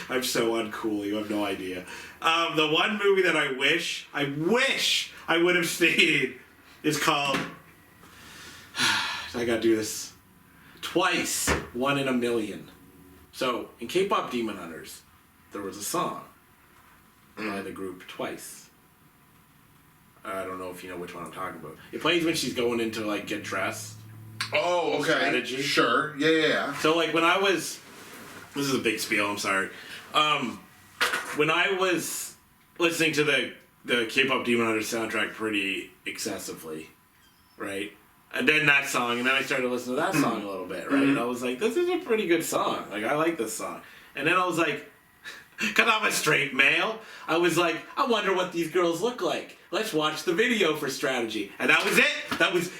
Speaker 2: I'm so uncool, you have no idea. The one movie that I wish I would have seen is called I gotta do this Twice, One in a Million. So in K-pop Demon Hunters there was a song by the group Twice. I don't know if you know which one I'm talking about. It plays when she's going into get dressed.
Speaker 1: Oh, okay.
Speaker 2: Strategy.
Speaker 1: Sure. Yeah.
Speaker 2: So when I was, this is a big spiel, I'm sorry. When I was listening to the K-pop Demon Hunters soundtrack pretty excessively, right? And then that song, and then I started listening to that song a little bit, right? And I was like, this is a pretty good song. I like this song. And then I was like, Because I'm a straight male. I was like, I wonder what these girls look like. Let's watch the video for strategy. And that was it.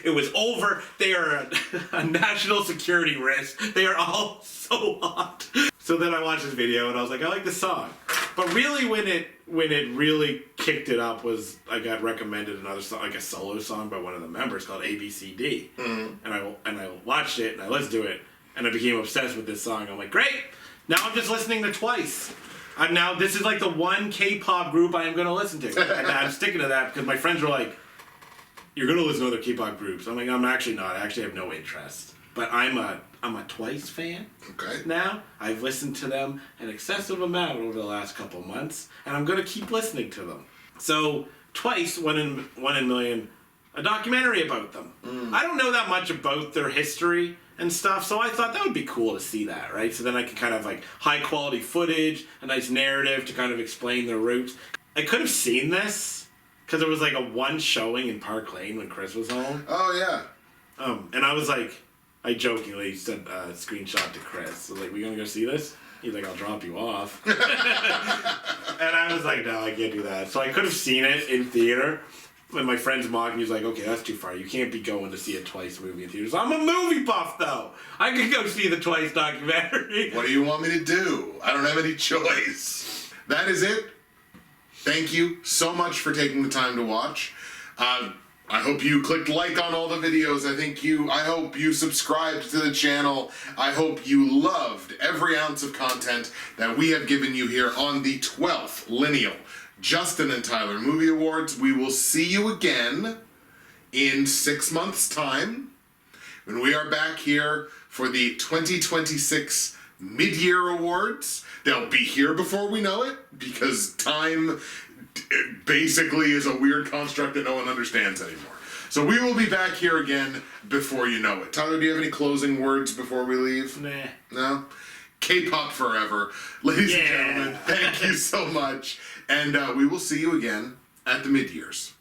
Speaker 2: It was over. They are a national security risk. They are all so hot. So then I watched this video and I was like, I like this song. But really when it really kicked it up was I got recommended another song, like a solo song by one of the members called ABCD. Mm-hmm. And I watched it and I listened to it and I became obsessed with this song. I'm like, great. Now I'm just listening to Twice. This is like the one K-pop group I am going to listen to. And I'm sticking to that because my friends were like, you're going to listen to other K-pop groups. I'm like, I'm actually not. I actually have no interest. But I'm a Twice fan.
Speaker 1: Okay.
Speaker 2: Now. I've listened to them an excessive amount over the last couple months. And I'm going to keep listening to them. So Twice, One in a Million, a documentary about them. I don't know that much about their history and stuff, so I thought that would be cool to see that, right? So then I could kind of like high quality footage, a nice narrative to kind of explain their roots. I could have seen this because there was like a one showing in Park Lane when Chris was home.
Speaker 1: Oh yeah.
Speaker 2: And I was like, I jokingly sent a screenshot to Chris. I was like, we gonna go see this? He's like, I'll drop you off. And I was like, no, I can't do that. So I could have seen it in theater. When my friend's mocking, he's like, okay, that's too far. You can't be going to see a Twice movie in theaters. I'm a movie buff, though. I could go see the Twice documentary.
Speaker 1: What do you want me to do? I don't have any choice. That is it. Thank you so much for taking the time to watch. I hope you clicked like on all the videos. I hope you subscribed to the channel. I hope you loved every ounce of content that we have given you here on the 12th Lineal Justin and Tyler Movie Awards. We will see you again in 6 months' time when we are back here for the 2026 Mid-Year Awards. They'll be here before we know it because time basically is a weird construct that no one understands anymore. So we will be back here again before you know it. Tyler, do you have any closing words before we leave?
Speaker 2: Nah.
Speaker 1: No? K-pop forever. Ladies and gentlemen, thank you so much. And we will see you again at the mid-years.